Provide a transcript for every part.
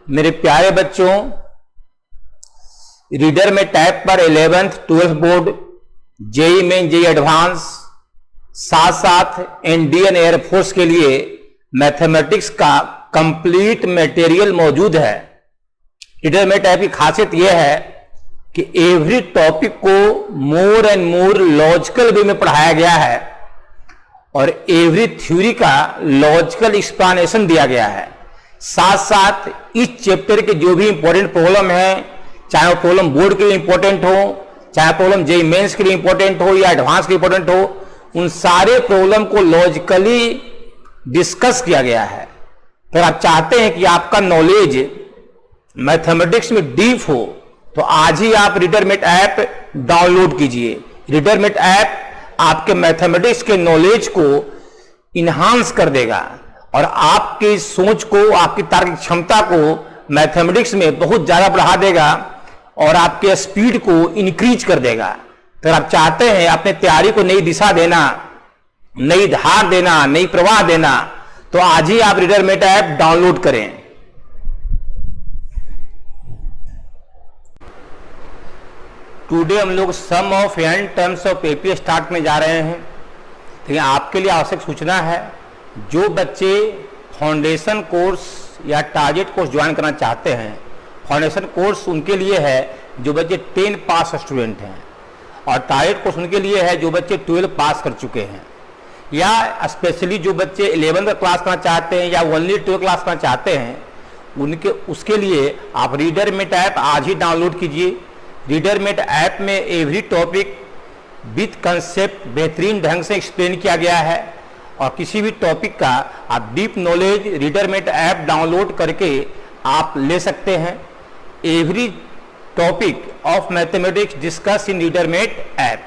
मेरे प्यारे बच्चों, रीडर में टाइप पर 11th 12th board, JEE main, JEE advanced, साथ साथ इंडियन एयरफोर्स के लिए मैथमेटिक्स का कंप्लीट मटेरियल मौजूद है। रीडर में टाइप की खासियत यह है कि एवरी टॉपिक को मोर एंड मोर लॉजिकल वे में पढ़ाया गया है और एवरी थ्योरी का लॉजिकल एक्सप्लेनेशन दिया गया है। साथ साथ इस चैप्टर के जो भी इंपॉर्टेंट प्रॉब्लम है, चाहे वो प्रॉब्लम बोर्ड के लिए इंपॉर्टेंट हो, चाहे प्रॉब्लम जेई मेंस के लिए इंपॉर्टेंट हो या एडवांस के इंपॉर्टेंट हो, उन सारे प्रॉब्लम को लॉजिकली डिस्कस किया गया है। अगर आप चाहते हैं कि आपका नॉलेज मैथमेटिक्स में डीप हो तो आज ही आप रीडरमेट ऐप डाउनलोड कीजिए। रीडरमेट ऐप आपके मैथमेटिक्स के नॉलेज को इन्हांस कर देगा और आपकी सोच को, आपकी तार्किक क्षमता को मैथमेटिक्स में बहुत ज्यादा बढ़ा देगा और आपके स्पीड को इंक्रीज कर देगा। तो आप चाहते हैं अपने तैयारी को नई दिशा देना, नई धार देना, नई प्रवाह देना, तो आज ही आप रीडरमेट ऐप डाउनलोड करें। टुडे हम लोग sum of n terms of AP start में जा रहे हैं। लेकिन आपके लिए आवश्यक सूचना है, जो बच्चे फाउंडेशन कोर्स या टारगेट कोर्स ज्वाइन करना चाहते हैं, फाउंडेशन कोर्स उनके लिए है जो बच्चे 10 पास स्टूडेंट हैं और टारगेट कोर्स उनके लिए है जो बच्चे 12 पास कर चुके हैं, या स्पेशली जो बच्चे 11th क्लास करना चाहते हैं या ओनली 12 क्लास करना चाहते हैं, उसके लिए आप रीडरमेट ऐप आज ही डाउनलोड कीजिए। रीडरमेट ऐप में एवरी टॉपिक विथ कंसेप्ट बेहतरीन ढंग से एक्सप्लेन किया गया है और किसी भी टॉपिक का आप deep knowledge Readermate app download करके आप ले सकते हैं। Every topic of mathematics discuss in Readermate app,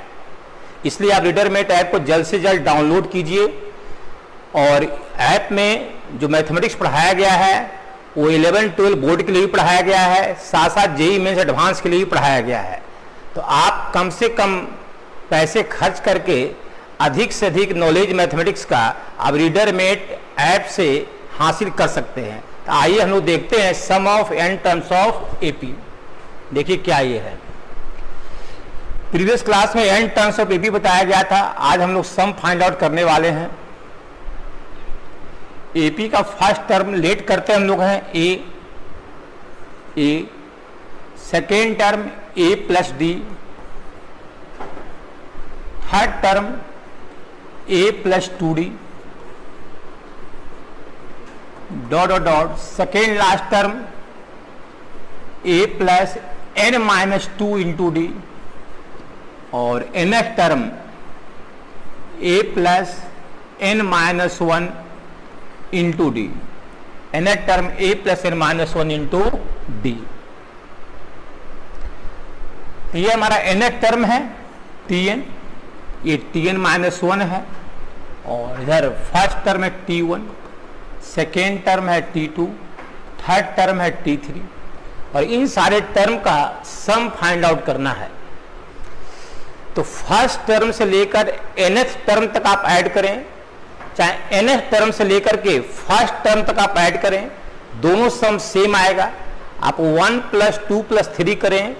इसलिए आप रीडरमेट ऐप को जल्द से जल्द डाउनलोड कीजिए। और ऐप में जो मैथमेटिक्स पढ़ाया गया है वो 11-12 बोर्ड के लिए भी पढ़ाया गया है, साथ साथ जेई मेंस एडवांस के लिए भी पढ़ाया गया है। तो आप कम से कम पैसे खर्च करके अधिक से अधिक नॉलेज मैथमेटिक्स का आप रीडरमेट ऐप से हासिल कर सकते हैं। तो आइए हम लोग देखते हैं sum of n terms of AP. देखिए क्या ये है। प्रीवियस क्लास में एन टर्म्स ऑफ एपी बताया गया था, आज हम लोग सम फाइंड आउट करने वाले हैं। एपी का फर्स्ट टर्म लेट करते हम लोग हैं a, second term a plus d, third term a plus 2d, dot dot dot, second last term a plus n minus 2 into d और nth term a plus n minus 1 into d, nth term a plus n minus 1 into d. ये हमारा nth term है tn, ये tn minus 1 है और इधर first term है t1, second term है t2, थर्ड टर्म है t3 और इन सारे टर्म का सम फाइंड आउट करना है। तो फर्स्ट टर्म से लेकर nth टर्म तक आप ऐड करें, चाहे nth टर्म से लेकर के फर्स्ट टर्म तक आप ऐड करें, दोनों सम सेम आएगा। आप 1 प्लस 2 प्लस 3 करें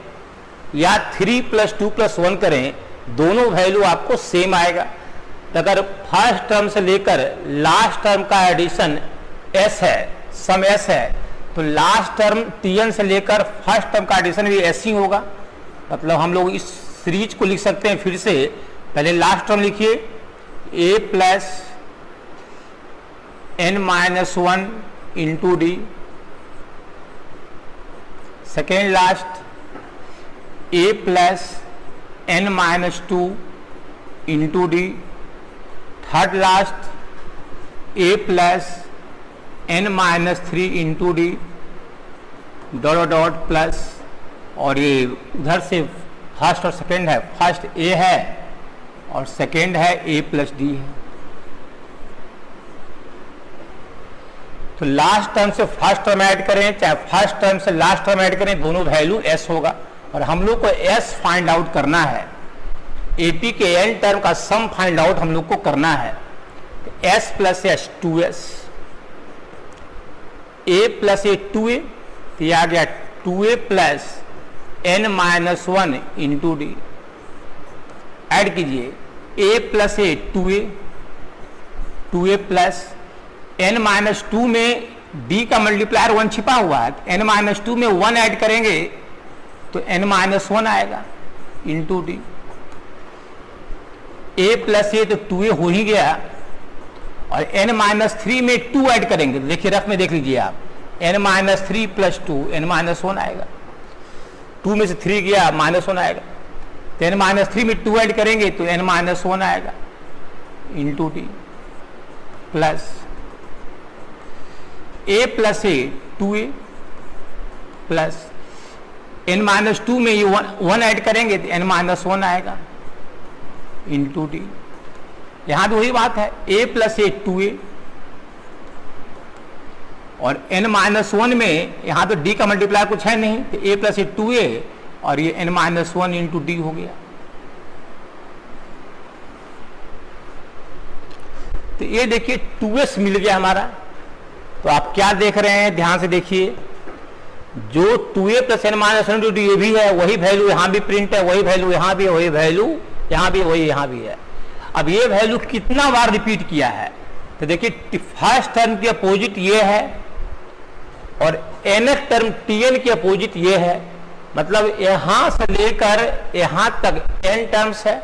या 3 प्लस 2 प्लस 1 करें, दोनों वैल्यू आपको सेम आएगा। तो अगर फर्स्ट टर्म से लेकर लास्ट टर्म का एडिशन s है, सम s है, तो लास्ट टर्म tn से लेकर फर्स्ट टर्म का एडिशन भी s ही होगा। मतलब हम लोग इस सीरीज को लिख सकते हैं फिर से। पहले लास्ट टर्म लिखिए a plus n minus 1 into D, second last a plus n minus 2 into D, third last a plus n minus 3 into D, dot dot plus, और ये उधर से फर्स्ट और सेकेंड है, फर्स्ट a है और second है a प्लस डी है। तो लास्ट टर्म से फर्स्ट टर्म ऐड करें, चाहे फर्स्ट टर्म से लास्ट टर्म ऐड करें, दोनों वैल्यू s होगा और हम लोग को s फाइंड आउट करना है। एपी के n टर्म का सम फाइंड आउट हम लोग को करना है। s plus s 2s, a plus a 2a, तो ये आ गया 2a plus n minus 1 into D. Add कीजिए a plus A 2a plus n minus 2 में d का मल्टीप्लायर 1 छिपा हुआ है, n माइनस 2 में 1 ऐड करेंगे तो n माइनस 1 आएगा इंटू डी। a प्लस ए तो 2a हो ही गया, और n माइनस 3 में 2 ऐड करेंगे तो देखिए रफ में देख लीजिए आप, n minus 3 plus 2 n minus 1 आएगा। 2 में से 3 गया माइनस 1 आएगा, तो n माइनस 3 में 2 ऐड करेंगे तो n माइनस 1 आएगा into D plus a plus A 2a plus n minus 2 में ये 1 ऐड करेंगे तो n माइनस 1 आएगा इंटू डी। यहां भी वही बात है, a प्लस ए 2a और n माइनस 1 में यहां तो d का मल्टीप्लायर कुछ है नहीं, तो a प्लस ए 2a और ये n माइनस 1 इंटू डी हो गया। तो ये देखिए 2s मिल गया हमारा। तो आप क्या देख रहे हैं, ध्यान से देखिए, जो 2a plus n minus 1 into d ये भी है, वही वैल्यू यहां भी प्रिंट है, वही वैल्यू यहां भी है, वही वैल्यू यहां भी, वही यहां भी है। अब ये वैल्यू कितना बार रिपीट किया है, तो देखिए फर्स्ट टर्म की अपोजिट ये है और nth टर्म tn की अपोजिट ये है, मतलब यहां से लेकर यहां तक n टर्म्स है,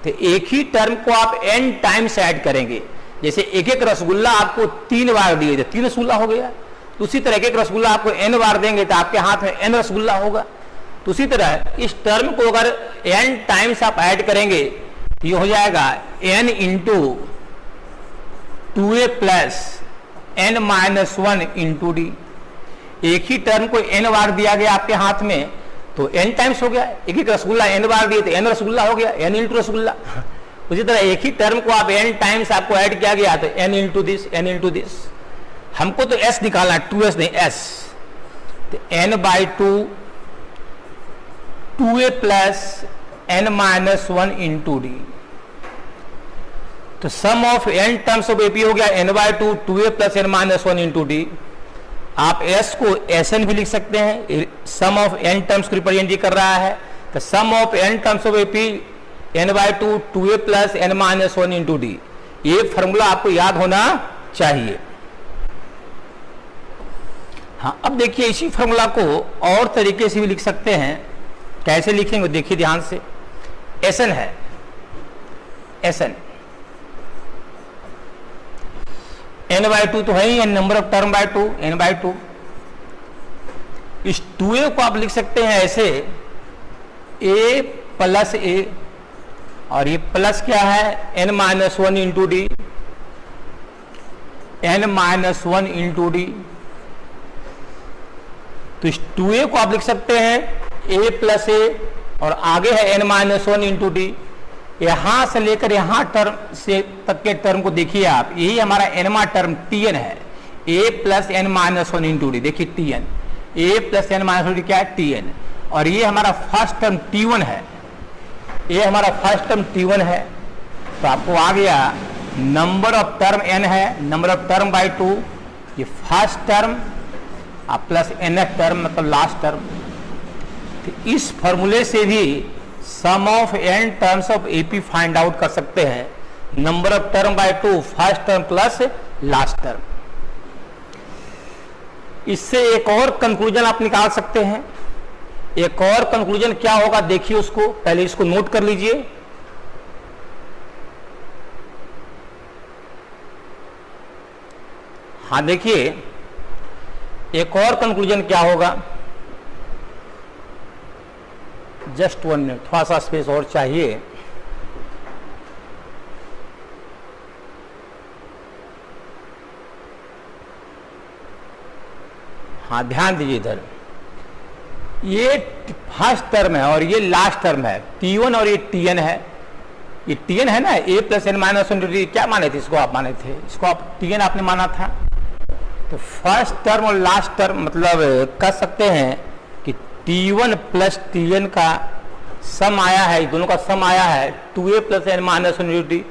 तो एक ही टर्म को आप n टाइम्स ऐड करेंगे। जैसे एक एक रसगुल्ला आपको 3 बार दिए, 3 रसगुल्ला हो गया, तो उसी तरह एक एक रसगुल्ला आपको n बार देंगे तो आपके हाथ में n रसगुल्ला होगा। तो उसी तरह इस टर्म को अगर n टाइम्स आप ऐड करेंगे तो ये हो जाएगा n into 2a plus n minus 1 into D. एक ही टर्म को n बार दिया गया आपके हाथ में तो n टाइम्स हो गया, एक एक रसगुल्ला n बार दिए तो n रसगुल्ला हो गया, n इंटू रसगुल्ला। उसी तरह एक ही टर्म को आप n टाइम्स आपको ऐड किया गया तो n into this, n into this. हमको तो s निकालना है, 2s नहीं s, तो n by 2a plus n minus 1 into D. तो sum of n terms of AP हो गया n by 2a plus n minus 1 into d. आप s को sn भी लिख सकते हैं, सम ऑफ n टर्म्स को रिप्रेजेंट कर रहा है, तो sum of n terms of AP n by 2a plus n minus 1 into d. ये फॉर्मूला आपको याद होना चाहिए। हाँ, अब देखिए इसी फॉर्मूला को और तरीके से भी लिख सकते हैं। कैसे लिखेंगे देखिए ध्यान से। Sn है, Sn n बाई 2 तो है ही, number of term by 2, n by 2। इस 2a को आप लिख सकते हैं ऐसे, a प्लस a, और ये प्लस क्या है n minus 1 into D, n minus 1 into D. तो इस 2a को आप लिख सकते हैं a प्लस a और आगे है n माइनस 1 इंटू डी। यहां से लेकर यहां टर्म से तक के टर्म को देखिए आप, यही हमारा nवां टर्म tn है, a plus n minus 1 into D. देखिए tn, a plus n minus 1 क्या है tn, और ये हमारा फर्स्ट टर्म t1 है, ये हमारा फर्स्ट टर्म t1 है। तो आपको आ गया नंबर ऑफ टर्म n है, नंबर ऑफ टर्म बाई 2, ये first term plus nth term मतलब लास्ट टर्म। तो इस फॉर्मूले से भी sum of n terms of AP find out कर सकते हैं, number of term by 2, first term plus last term. इससे एक और कंक्लूजन आप निकाल सकते हैं। एक और कंक्लूजन क्या होगा देखिए, उसको पहले इसको नोट कर लीजिए। हाँ देखिए, एक और कंक्लूजन क्या होगा, जस्ट 1 मिनट, थोड़ा सा स्पेस और चाहिए। हाँ ध्यान दीजिए इधर, ये फर्स्ट टर्म है और ये लास्ट टर्म है, t1 और ये tn है। ये tn है ना, a प्लस n माइनस 1 क्या माने थे इसको, आप माने थे इसको, आप tn आपने माना था। तो फर्स्ट टर्म और लास्ट टर्म मतलब कह सकते हैं कि t1 प्लस tn का सम आया है, दोनों का सम आया है 2a प्लस n माइनस 1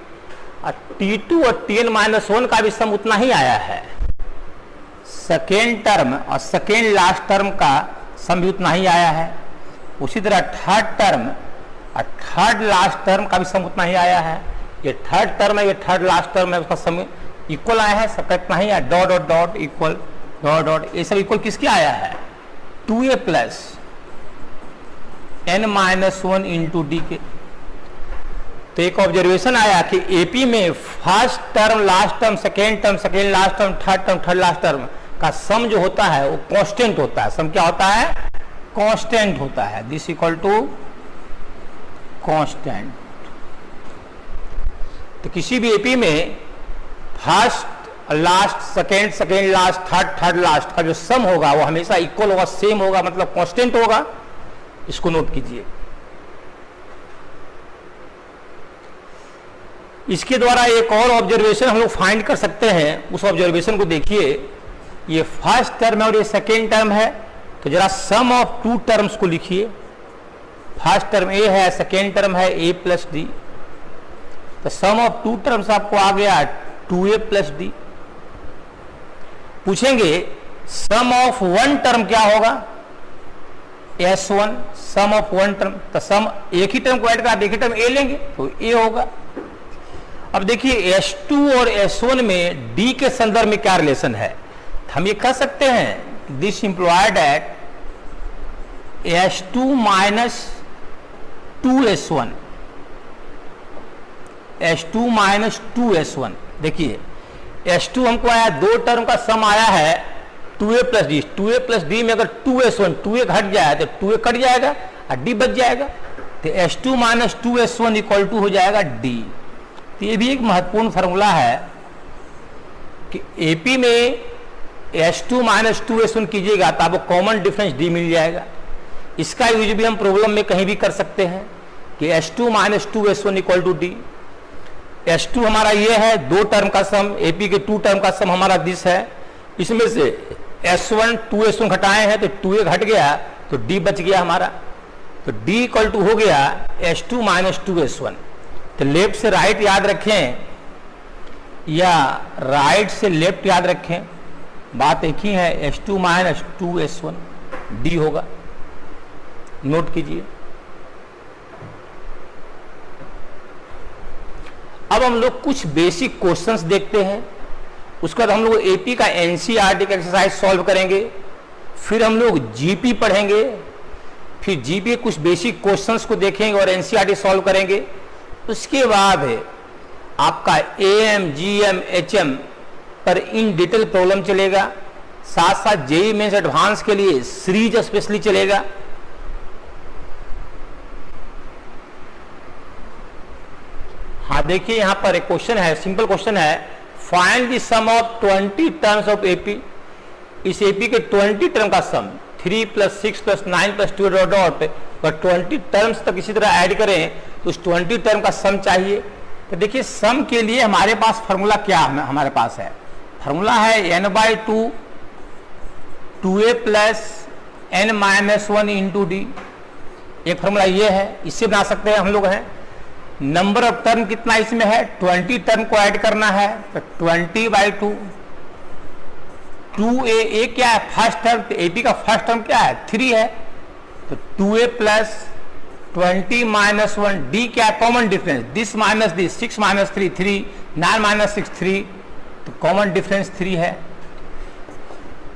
और t2 और tn माइनस 1 का भी सम उतना ही आया है, सेकेंड टर्म और सेकेंड लास्ट टर्म का सम भी उतना ही आया है। उसी तरह थर्ड टर्म और थर्ड लास्ट टर्म का भी सम उतना ही आया है। ये थर्ड टर्म है, ये थर्ड लास्ट टर्म है, उसका सम इक्वल आया है, सबका इतना ही आया। Dot dot dot equal dot dot, ये सब इक्वल किसके आया है? 2a plus n-1 into D के। तो एक ऑब्जर्वेशन आया कि एपी में first term, last term, second term, second last term, third last term का सम जो होता है वो कांस्टेंट होता है। सम क्या होता है? कांस्टेंट होता है। This equal to constant. तो किसी भी एपी में first last, second second last, third last का जो सम होगा वो हमेशा इक्वल होगा, सेम होगा, मतलब कांस्टेंट होगा। इसको नोट कीजिए। इसके द्वारा एक और ऑब्जर्वेशन हम लोग फाइंड कर सकते हैं। उस ऑब्जर्वेशन को देखिए। ये फर्स्ट टर्म है और ये सेकेंड टर्म है, तो जरा सम ऑफ टू टर्म्स को लिखिए। फर्स्ट टर्म ए है, सेकेंड टर्म है ए प्लस डी। तो सम ऑफ टू टर्म्स आपको आ गया 2a प्लस डी। पूछेंगे सम ऑफ वन टर्म क्या होगा? S1। Some of one term, तो सम एक ही टर्म को ऐड कर, एक ही टर्म a लेंगे तो a होगा। अब देखिए S2 और S1 में D के संदर्भ में क्या रिलेशन है? हम ये कह सकते हैं this implied at S2 minus 2S1, S2 minus 2S1। देखिए S2 हमको आया, दो टर्म का सम आया है 2a plus D. 2a plus D में अगर 2S1, 2a घट जाए तो 2a कट जाएगा और d बच जाएगा। तो S2 minus 2S1 equal to हो जाएगा d। तो ये भी एक महत्वपूर्ण फार्मूला है कि एपी में S2 माइनस 2S1 कीजिएगा तो आपको कॉमन डिफरेंस d मिल जाएगा। इसका यूज भी हम प्रॉब्लम में कहीं भी कर सकते हैं कि S2 minus 2S1 equal to D. S2 हमारा ये है, दो टर्म का सम, एपी के टू टर्म का सम हमारा दिस है। इसमें से S1 2S1 घटाए हैं तो 2a घट गया तो d बच गया हमारा। तो d इक्वल टू हो गया S2 माइनस 2S1। तो लेफ्ट से राइट याद रखें या राइट से लेफ्ट याद रखें, बात एक ही है। S2 माइनस 2S1 d होगा, नोट कीजिए। अब हम लोग कुछ बेसिक क्वेश्चंस देखते हैं, उसके बाद हम लोग एपी का एनसीईआरटी का एक्सरसाइज सॉल्व करेंगे, फिर हम लोग जीपी पढ़ेंगे, फिर जीपी के कुछ बेसिक क्वेश्चंस को देखेंगे और एनसीईआरटी सॉल्व करेंगे। उसके बाद आपका एएम, जीएम, एचएम पर इन डिटेल प्रॉब्लम चलेगा, साथ साथ जेईई मेंस एडवांस के लिए सीरीज स्पेशली चलेगा। हाँ देखिए यहाँ पर एक क्वेश्चन है, सिंपल क्वेश्चन है, find the sum of 20 terms of AP. इस एपी के 20 टर्म का sum 3 plus 6 plus 9 plus 2 dot dot, पर 20 टर्म्स तक इसी तरह ऐड करें तो उस 20 टर्म का सम चाहिए। तो देखिए सम के लिए हमारे पास फार्मूला क्या हमारे पास है? फार्मूला है n/2 2a plus n-1 into D. एक फार्मूला ये है, इससे बना सकते हैं हम लोग हैं। नंबर ऑफ टर्म कितना इसमें है? 20 टर्म को ऐड करना है तो 20/2। 2a क्या है? First term. तो एपी का फर्स्ट टर्म क्या है? 3 है। तो 2a प्लस 20 माइनस 1 डी क्या है? Common difference, this minus this, 6 minus 3 3, 9 minus 6 3, तो कॉमन डिफरेंस 3 है।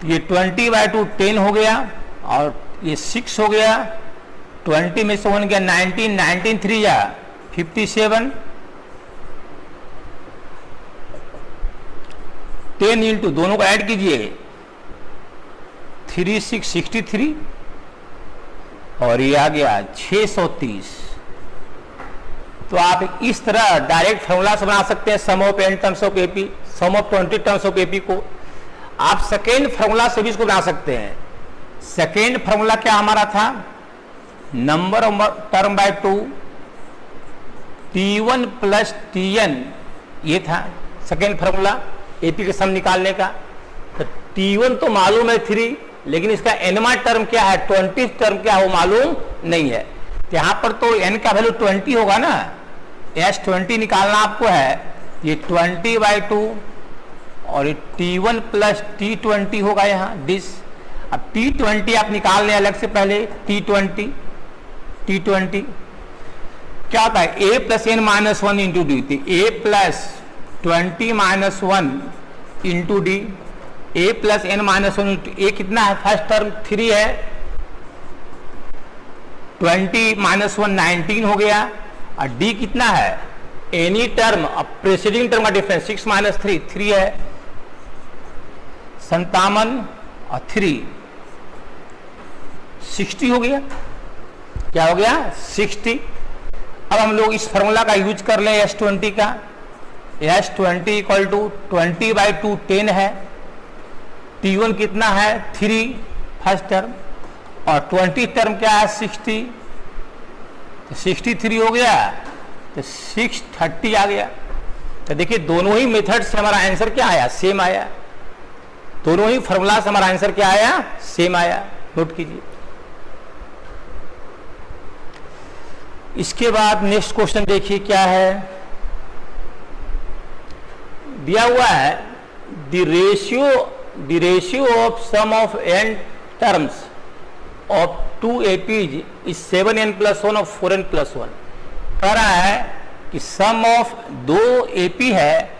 तो ये 20/2 10 हो गया और ये 6 हो गया। 20 में से 1 गया 19, 19 3 या 57, 10 इंटू दोनों को ऐड कीजिए 3 6 63 और ये आ गया 630। तो आप इस तरह डायरेक्ट फॉर्मूला से बना सकते हैं sum of n terms of AP, sum of 20 terms of AP को। आप सेकेंड फॉर्मूला से भी इसको बना सकते हैं। सेकेंड फॉर्मूला क्या हमारा था? Number of term by 2 T1 plus Tn, ये था सेकेंड फॉर्मूला एपी के सम निकालने का। तो T1 तो मालूम है 3, लेकिन इसका nवां टर्म क्या है, 20 टर्म क्या है वो मालूम नहीं है। तो यहां पर तो n का वैल्यू 20 होगा ना, S20 निकालना आपको है। ये 20/2 और ये T1 प्लस T20 होगा यहाँ डिश। अब T20 आप निकाल लें अलग से पहले, T20 क्या होता है, a plus n minus one into D, a plus 20 minus one into D, a plus n minus one into a कितना है, फर्स्ट टर्म 3 है, 20 माइनस वन 19 हो गया, और d कितना है, एनी टर्म, अब प्रेसिडिंग टर्म का डिफरेंस 6 माइनस 3 है, 57 और 3 60 हो गया। क्या हो गया, 60। अब हम लोग इस फॉर्मूला का यूज कर लें S20 का, S20 इक्वल टू 20/2 10 है, T1 कितना है 3 फर्स्ट टर्म, और 20 टर्म क्या है 60, तो 63 हो गया, तो 630 आ गया। तो देखिए दोनों ही मेथड से हमारा आंसर क्या आया, सेम आया, दोनों ही फॉर्मूला से हमारा आंसर क्या आया, सेम आया, नोट कीजिए। इसके बाद नेक्स्ट क्वेश्चन देखिए क्या है, दिया हुआ है the ratio of sum of n terms of 2 APs is 7n + 1 और 4n + 1। कह रहा है कि सम ऑफ 2 AP है,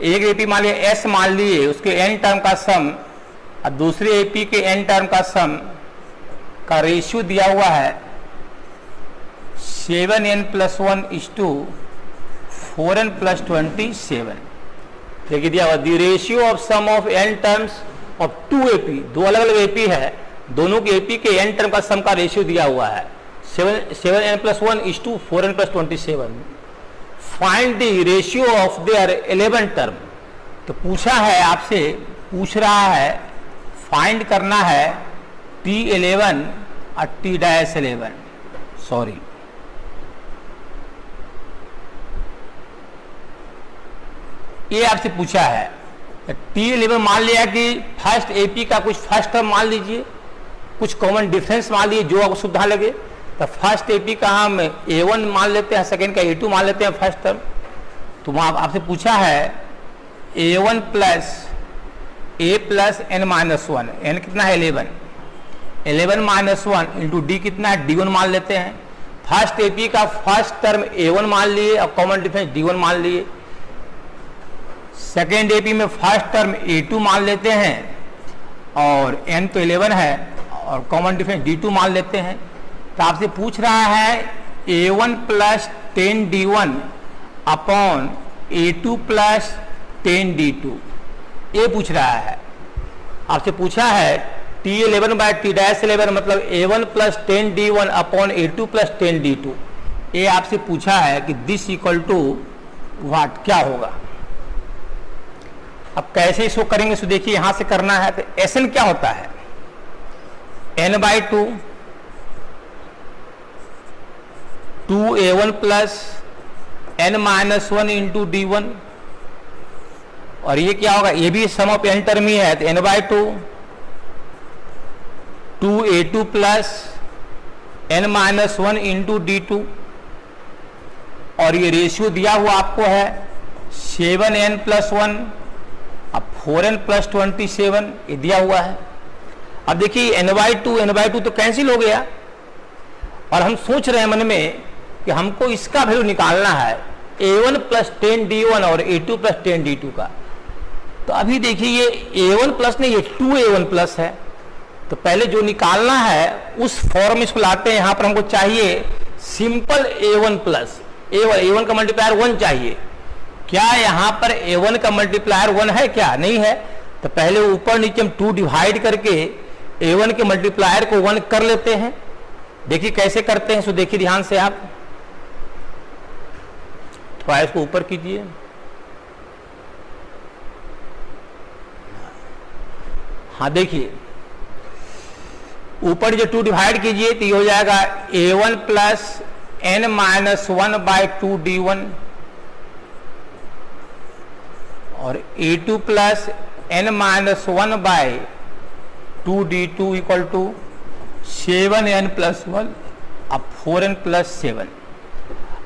एक AP मान लिया S मान लिए, उसके n टर्म का सम और दूसरे AP के n टर्म का सम का रेशियो दिया हुआ है 7n + 1 = 4n + 27। देखिए दिया हुआ the ratio of sum of n terms of 2 AP, दो अलग अलग AP है, दोनों के AP के n टर्म का सम का रेशियो दिया हुआ है 7n + 1 = 4n + 27। Find the ratio of their 11 term. तो पूछा है आपसे, पूछ रहा है फाइंड करना है T11 और T-11, सॉरी ये आपसे पूछा है। T11 मान लिया कि फर्स्ट AP का कुछ फर्स्ट टर्म मान लीजिए, कुछ कॉमन डिफरेंस मान लीजिए जो आपको सुविधा लगे। तो फर्स्ट AP का हम A1 मान लेते हैं, सेकेंड का A2 मान लेते हैं फर्स्ट टर्म। तो वहाँ आपसे पूछा है A1 plus A plus n minus 1, n कितना है 11 माइनस 1 इंटू डी कितना है D1 मान लेते हैं। फर्स्ट AP का फर्स्ट टर्म A1 मान लिए और कॉमन डिफरेंस D1 मान लिए। सेकेंड AP में फर्स्ट टर्म A2 मान लेते हैं और n तो 11 है और कॉमन डिफरेंस D2 मान लेते हैं। तो आपसे पूछ रहा है A1 + 10D1 upon A2 + 10D2, ये पूछ रहा है। आपसे पूछा है T11/T-11 मतलब A1 + 10D1 upon A2 + 10D2, ये आपसे पूछा है कि दिस इक्वल टू व्हाट, क्या होगा। अब कैसे इसको करेंगे, सो देखिए यहां से करना है। तो Sn क्या होता है, n/2 2A1 + n-1 into D1, और ये क्या होगा, ये भी सम ऑफ n टर्म ही है। तो n/2 2A2 + n-1 into D2, और ये रेशियो दिया हुआ आपको है 7n + 1 अब 4n + 27, ये दिया हुआ है। अब देखिए n/2 तो कैंसिल हो गया, और हम सोच रहे हैं मन में कि हमको इसका वैल्यू निकालना है A1 + 10D1 और A2 + 10D2 का। तो अभी देखिए ये A1 प्लस नहीं, ये 2A1 है। तो पहले जो निकालना है उस फॉर्म इसको लाते हैं। यहाँ पर हमको चाहिए सिंपल A1 A1 का मल्टीप्लायर 1 चाहिए। क्या यहाँ पर A1 का मल्टीप्लायर 1 है, क्या नहीं है। तो पहले ऊपर नीचे हम 2 डिवाइड करके A1 के मल्टीप्लायर को 1 कर लेते हैं। देखिए कैसे करते हैं, सो देखिए ध्यान से आप, थोड़ा इसको ऊपर कीजिए। हाँ देखिए ऊपर जो 2 डिवाइड कीजिए तो ये हो जाएगा A1 + n-1 / 2D1 और A2 + n-1 / 2D2 = 7n + 1 अब 4n + 7।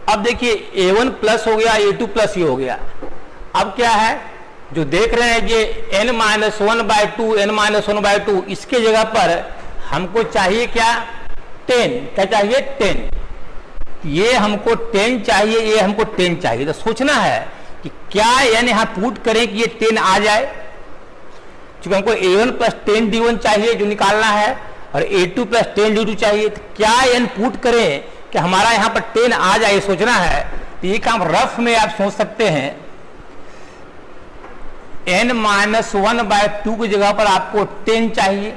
अब देखिए A1 प्लस हो गया, A2 प्लस ये हो गया। अब क्या है जो देख रहे हैं ये n-1/2 n-1/2, इसके जगह पर हमको चाहिए क्या 10, क्या चाहिए 10, ये हमको 10 चाहिए, ये हमको 10 चाहिए। तो सोचना है कि क्या n यहाँ पुट करें कि ये 10 आ जाए, क्योंकि हमको a1 + 10d1 चाहिए जो निकालना है, और a2 + 10d2 चाहिए। तो क्या n पुट करें कि हमारा यहाँ पर 10 आ जाए, सोचना है। तो ये काम रफ में आप सोच सकते हैं, n-1/2 की जगह पर आपको 10 चाहिए,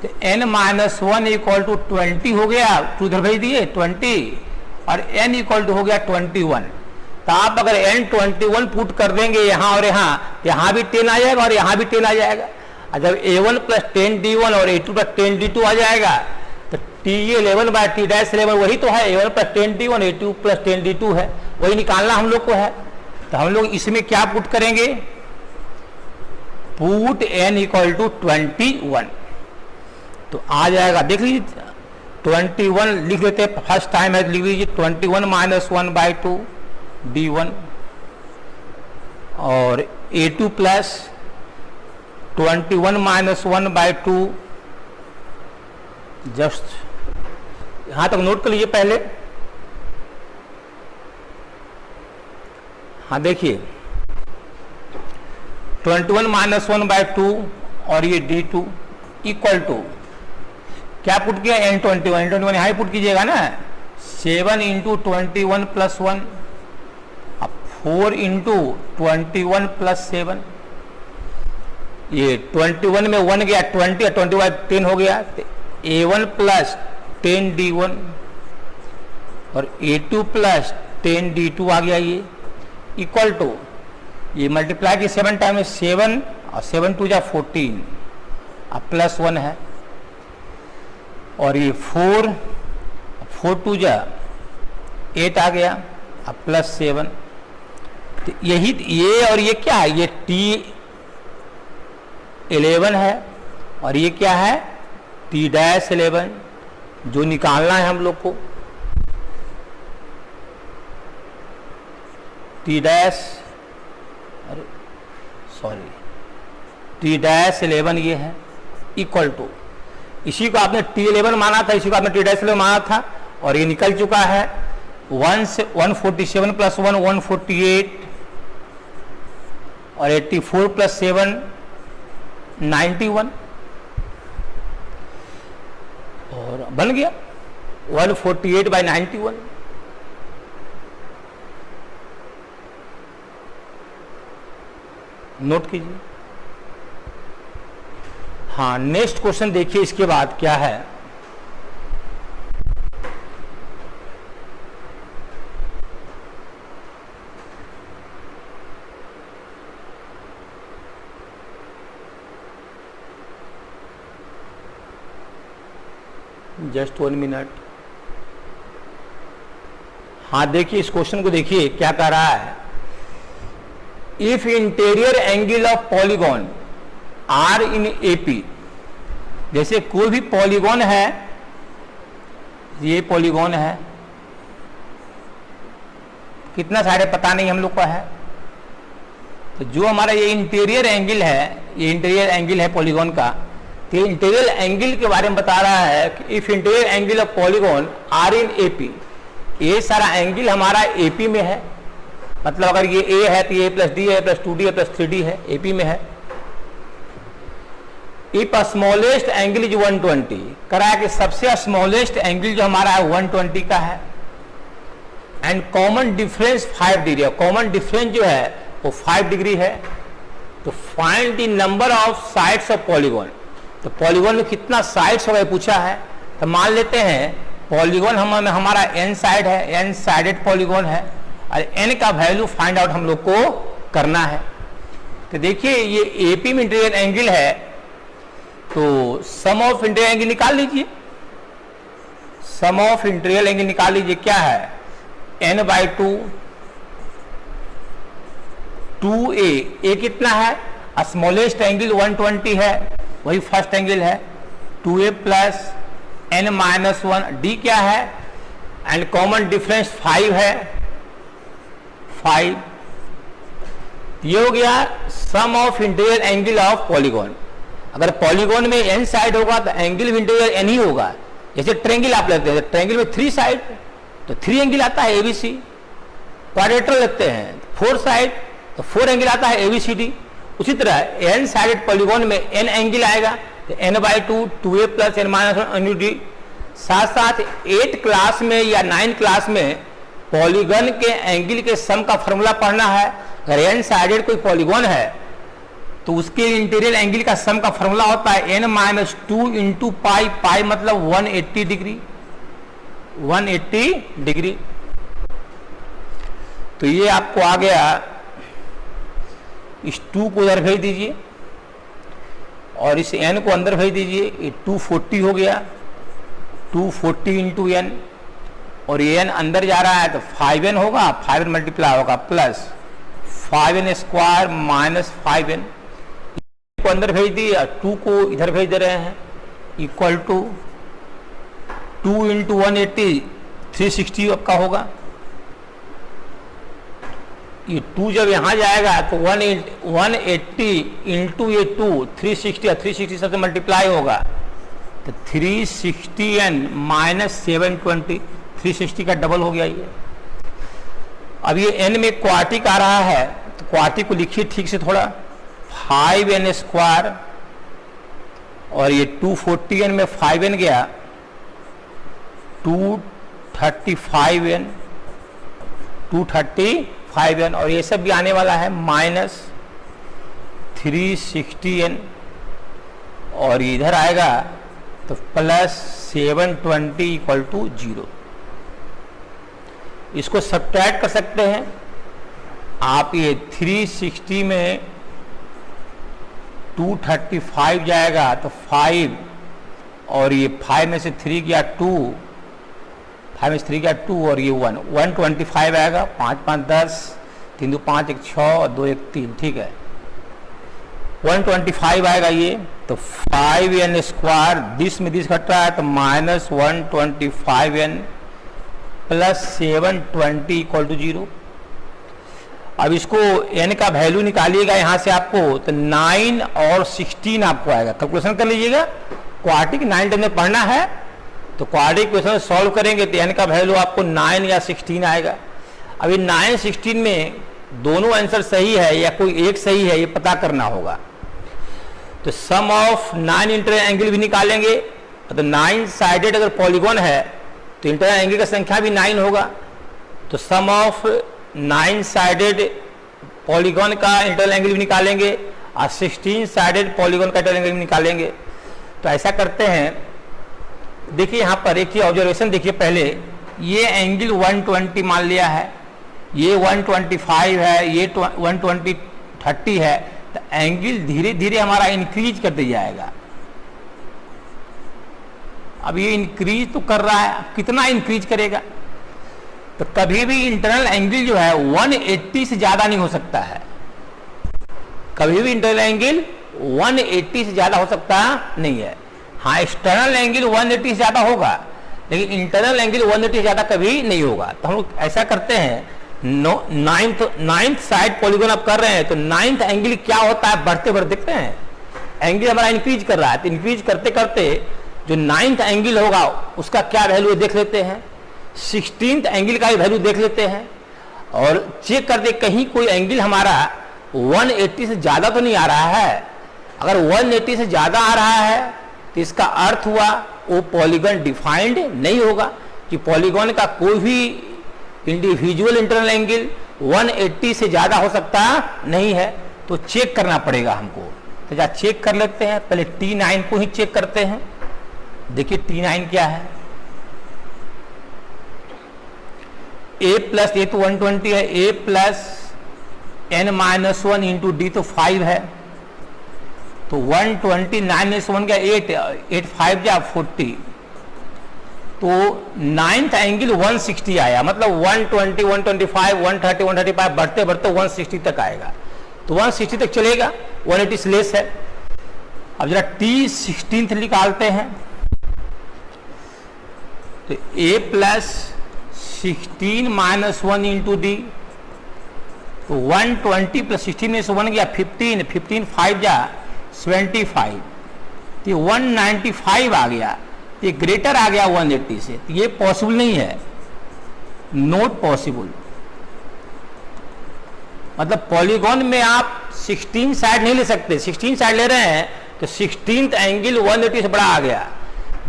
तो n-1 = 20 हो गया, 2 इधर भेज दिए 20, और n = हो गया 21। तो आप अगर n21 पुट कर देंगे यहाँ और यहाँ भी 10 आ जाएगा और यहाँ भी 10 आ जाएगा। और जब a1 + 10d1 और a2 + 10d2 आ जाएगा तो t11/t'11 वही तो है, a1 + 10d1 a2 + 10d2 है, वही निकालना हम लोग को है। तो हम लोग इसमें क्या पुट करेंगे, पुट n = 21, तो आ जाएगा। देख लीजिए 21 लिख लेते हैं, फर्स्ट टाइम है, लिख लीजिए 21 - 1/2 d1 और a2 + 21 - 1/2, जस्ट यहां तक नोट कर लीजिए पहले। हाँ देखिए 21 - 1/2 और ये d2 इक्वल टू क्या पुट किया, n21 यहाँ पुट कीजिएगा ना, 7 × 21 + 1, 4 × 21 + 7, ये 21 में 1 गया 20 और 21 10 हो गया, a1 + 10d1 और a2 + 10d2 आ गया, ये इक्वल टू, ये मल्टीप्लाई की 7 टाइम में 7 और 7 2 = 14, अब +1 है, और ये 4 2 = 8 आ गया, अब +7। तो यही ये और ये क्या है, ये t11 है और ये क्या है t'11, जो निकालना है हम लोग को। t'11 ये है, इक्वल टू, इसी को आपने t11 माना था, इसी को आपने t'11 माना था, और ये निकल चुका है 147 + 1 148 और 84 + 7 91, और बन गया 148/91। नोट कीजिए। हाँ, नेक्स्ट क्वेश्चन देखिए, इसके बाद क्या है, जस्ट 1 मिनट। हाँ देखिए, इस क्वेश्चन को देखिए क्या कह रहा है, if interior angle of polygon are in AP, जैसे कोई भी पॉलीगॉन है, ये पॉलीगॉन है, कितना साइड है पता नहीं हम लोग का है, तो जो हमारा ये इंटीरियर एंगल है, ये इंटीरियर एंगल है पॉलीगॉन का, तो इंटीरियर एंगल के बारे में बता रहा है कि if interior angle of polygon are in AP, ये सारा एंगल हमारा एपी में है, मतलब अगर ये ए है तो ए + d है + 2d है + 3d है, एपी में है। इफ स्मॉलेस्ट एंगल इज 120, करा है कि सबसे स्मॉलेस्ट एंगल जो हमारा है 120 का है, एंड कॉमन डिफरेंस 5 डिग्री है, कॉमन डिफरेंस जो है वो 5 डिग्री है, तो find the number of sides of polygon. तो पॉलीगॉन में कितना साइड्स होगा पूछा है, तो मान लेते हैं पॉलीगॉन हमारा n साइड है, n साइडेड पॉलीगॉन है, और n का वैल्यू फाइंड आउट हम लोग को करना है। तो देखिए ये एपी में इंटीरियर एंगल है, तो सम ऑफ इंटीरियर एंगल निकाल लीजिए, सम ऑफ इंटीरियर एंगल निकाल लीजिए, क्या है n/2 2a, ए कितना है, स्मॉलेस्ट एंगल 120 है, वही फर्स्ट एंगल है, 2a + n-1, d क्या है, एंड कॉमन डिफरेंस 5 है, 5 ये हो गया sum of interior angle of polygon. अगर पॉलीगॉन में n साइड होगा तो एंगल इंटीरियर n ही होगा। जैसे ट्रायंगल आप लेते हैं, ट्रायंगल में 3 साइड तो 3 एंगल आता है ABC। क्वाड्रेटर लेते हैं 4 साइड तो 4 एंगल आता है ABCD। उसी तरह n साइडेड पॉलीगॉन में n एंगल आएगा तो n/2 2a + n - 1 साथ साथ 8 क्लास में या 9 क्लास में पॉलीगॉन के एंगल के सम का फॉर्मूला पढ़ना है। अगर n साइडेड कोई पॉलीगॉन है तो उसके इंटीरियर एंगल का सम का फॉर्मूला होता है n-2 × पाई, पाई मतलब 180 डिग्री, 180 डिग्री। तो ये आपको आ गया, इस 2 को उधर भेज दीजिए और इस n को अंदर भेज दीजिए। ये 240 हो गया, 240 × n और ये n अंदर जा रहा है तो 5n होगा, 5n मल्टीप्लाई होगा प्लस 5n² - 5n को अंदर भेज दिए और 2 को इधर भेज दे रहे हैं इक्वल टू 2 × 180 360 आपका होगा। ये 2 जब यहाँ जाएगा तो 180 × ये 2 360 और 360 सबसे मल्टीप्लाई होगा तो 360n - 720 360 का डबल हो गया ये। अब ये n में क्वार्टिक आ रहा है तो क्वार्टिक को लिखिए ठीक से थोड़ा, 5n² और ये 240n में 5n गया 235n, 235n और ये सब भी आने वाला है -360n और इधर आएगा तो +720 = 0। इसको सब्ट्रैक्ट कर सकते हैं आप। ये 360 में 235 जाएगा तो 5 और ये 5 में से 3 गया 2, 5 में से 3 गया 2 और ये 1 125 आएगा। 5 5 10, 3 2 5 1 6 और 2 1 3, ठीक है 125 आएगा ये। तो 5n² दिस में दिस घट रहा है तो -125n + 720 = 0। अब इसको n का वैल्यू निकालिएगा यहाँ से आपको तो 9 और 16 आपको आएगा। कैलकुलेशन कर लीजिएगा, क्वाड्रेटिक 9 10 में पढ़ना है तो क्वाड्रेटिक इक्वेशन सॉल्व करेंगे तो n का वैल्यू आपको 9 या 16 आएगा। अभी 9 16 में दोनों आंसर सही है या कोई एक सही है ये पता करना होगा। तो सम ऑफ 9 इंटीरियर एंगल भी निकालेंगे। तो 9 साइडेड अगर पॉलीगॉन है तो इंटीरियर एंगल का संख्या भी 9 होगा। तो सम ऑफ 9 साइडेड पॉलीगॉन का इंटीरियर एंगल भी निकालेंगे और 16 साइडेड पॉलीगॉन का इंटीरियर एंगल भी निकालेंगे। तो ऐसा करते हैं, देखिए यहाँ पर एक ही ऑब्जर्वेशन देखिए। पहले ये एंगल 120 मान लिया है, ये 125 है, ये 120 30 है। तो एंगल धीरे धीरे हमारा इंक्रीज करते जाएगा। अब ये इंक्रीज तो कर रहा है, कितना इंक्रीज करेगा? तो कभी भी इंटरनल एंगल जो है 180 से ज्यादा नहीं हो सकता है। कभी भी इंटरनल एंगल 180 से ज्यादा हो सकता नहीं है। हाँ, एक्सटर्नल एंगल 180 से ज्यादा होगा लेकिन इंटरनल एंगल 180 से ज्यादा कभी नहीं होगा। तो हम लोग ऐसा करते हैं, नाइन्थ साइड पॉलीगॉन आप कर रहे हैं तो 9th एंगल क्या होता है बढ़ते बढ़ते देखते हैं। एंगल हमारा इंक्रीज कर रहा है तो इंक्रीज करते करते जो 9th एंगल होगा उसका क्या वैल्यू देख लेते हैं, 16th एंगल का भी वैल्यू देख लेते हैं और चेक करते कहीं कोई एंगल हमारा 180 से ज्यादा तो नहीं आ रहा है। अगर 180 से ज्यादा आ रहा है तो इसका अर्थ हुआ वो पॉलीगॉन डिफाइंड नहीं होगा कि पॉलीगॉन का कोई भी इंडिविजुअल इंटरनल एंगल 180 से ज्यादा हो सकता नहीं है। तो चेक करना पड़ेगा हमको। तो जा चेक कर लेते हैं, पहले T9 को ही चेक करते हैं। देखिए T9 क्या है, a प्लस ये तो 120 है, a plus n-1 into D तो 5 है। तो 129 1 का 8 5 या 40। तो 9th एंगल 160 आया, मतलब 120 125 130 135 बढ़ते बढ़ते 160 तक आएगा। तो 160 तक चलेगा, 180 से लेस है। अब जरा T16 निकालते हैं। तो a प्लस 16 - 1 इंटू डी तो 120 प्लस 16 में से 1 गया 15, 15 5 जा 25, तो ये 195 आ गया, ये ग्रेटर आ गया 180 से, तो ये पॉसिबल नहीं है, नॉट पॉसिबल। मतलब पॉलीगॉन में आप 16 साइड नहीं ले सकते, 16 साइड ले रहे हैं तो 16th एंगल 180 से बड़ा आ गया,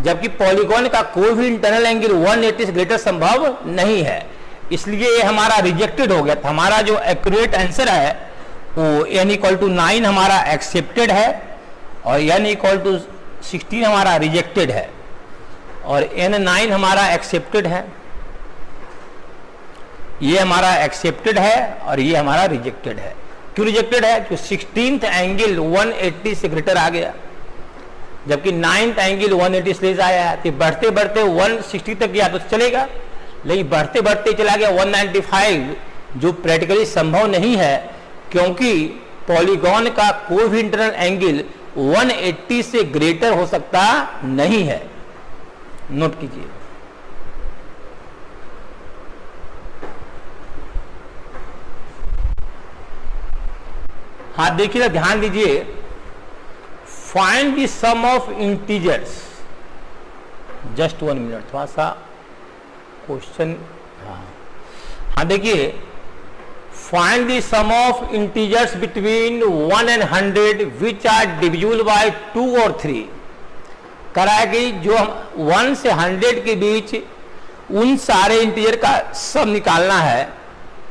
जबकि पॉलीगॉन का कोई भी इंटरनल एंगल 180 से ग्रेटर संभव नहीं है, इसलिए ये हमारा रिजेक्टेड हो गया। तो हमारा जो एक्यूरेट आंसर है वो n = 9 हमारा एक्सेप्टेड है और n = 16 हमारा रिजेक्टेड है और n9 हमारा एक्सेप्टेड है, ये हमारा एक्सेप्टेड है और ये हमारा रिजेक्टेड है। क्यों रिजेक्टेड है? क्योंकि 16th एंगल 180 से ग्रेटर आ गया, जबकि 9th एंगल 180 से लेस आया है, तो बढ़ते बढ़ते 160 तक गया तो चलेगा, लेकिन बढ़ते बढ़ते चला गया 195, जो प्रैक्टिकली संभव नहीं है, क्योंकि पॉलीगॉन का कोई भी इंटरनल एंगल 180 से ग्रेटर हो सकता नहीं है। नोट कीजिए। हाँ देखिए, ध्यान दीजिए, find the sum of integers, just 1 minute, थोड़ा सा क्वेश्चन। हाँ देखिए, find the sum of integers between 1 and 100 which are divisible by 2 और 3। करा है कि जो हम 1 से 100 के बीच उन सारे इंटीजर का सम निकालना है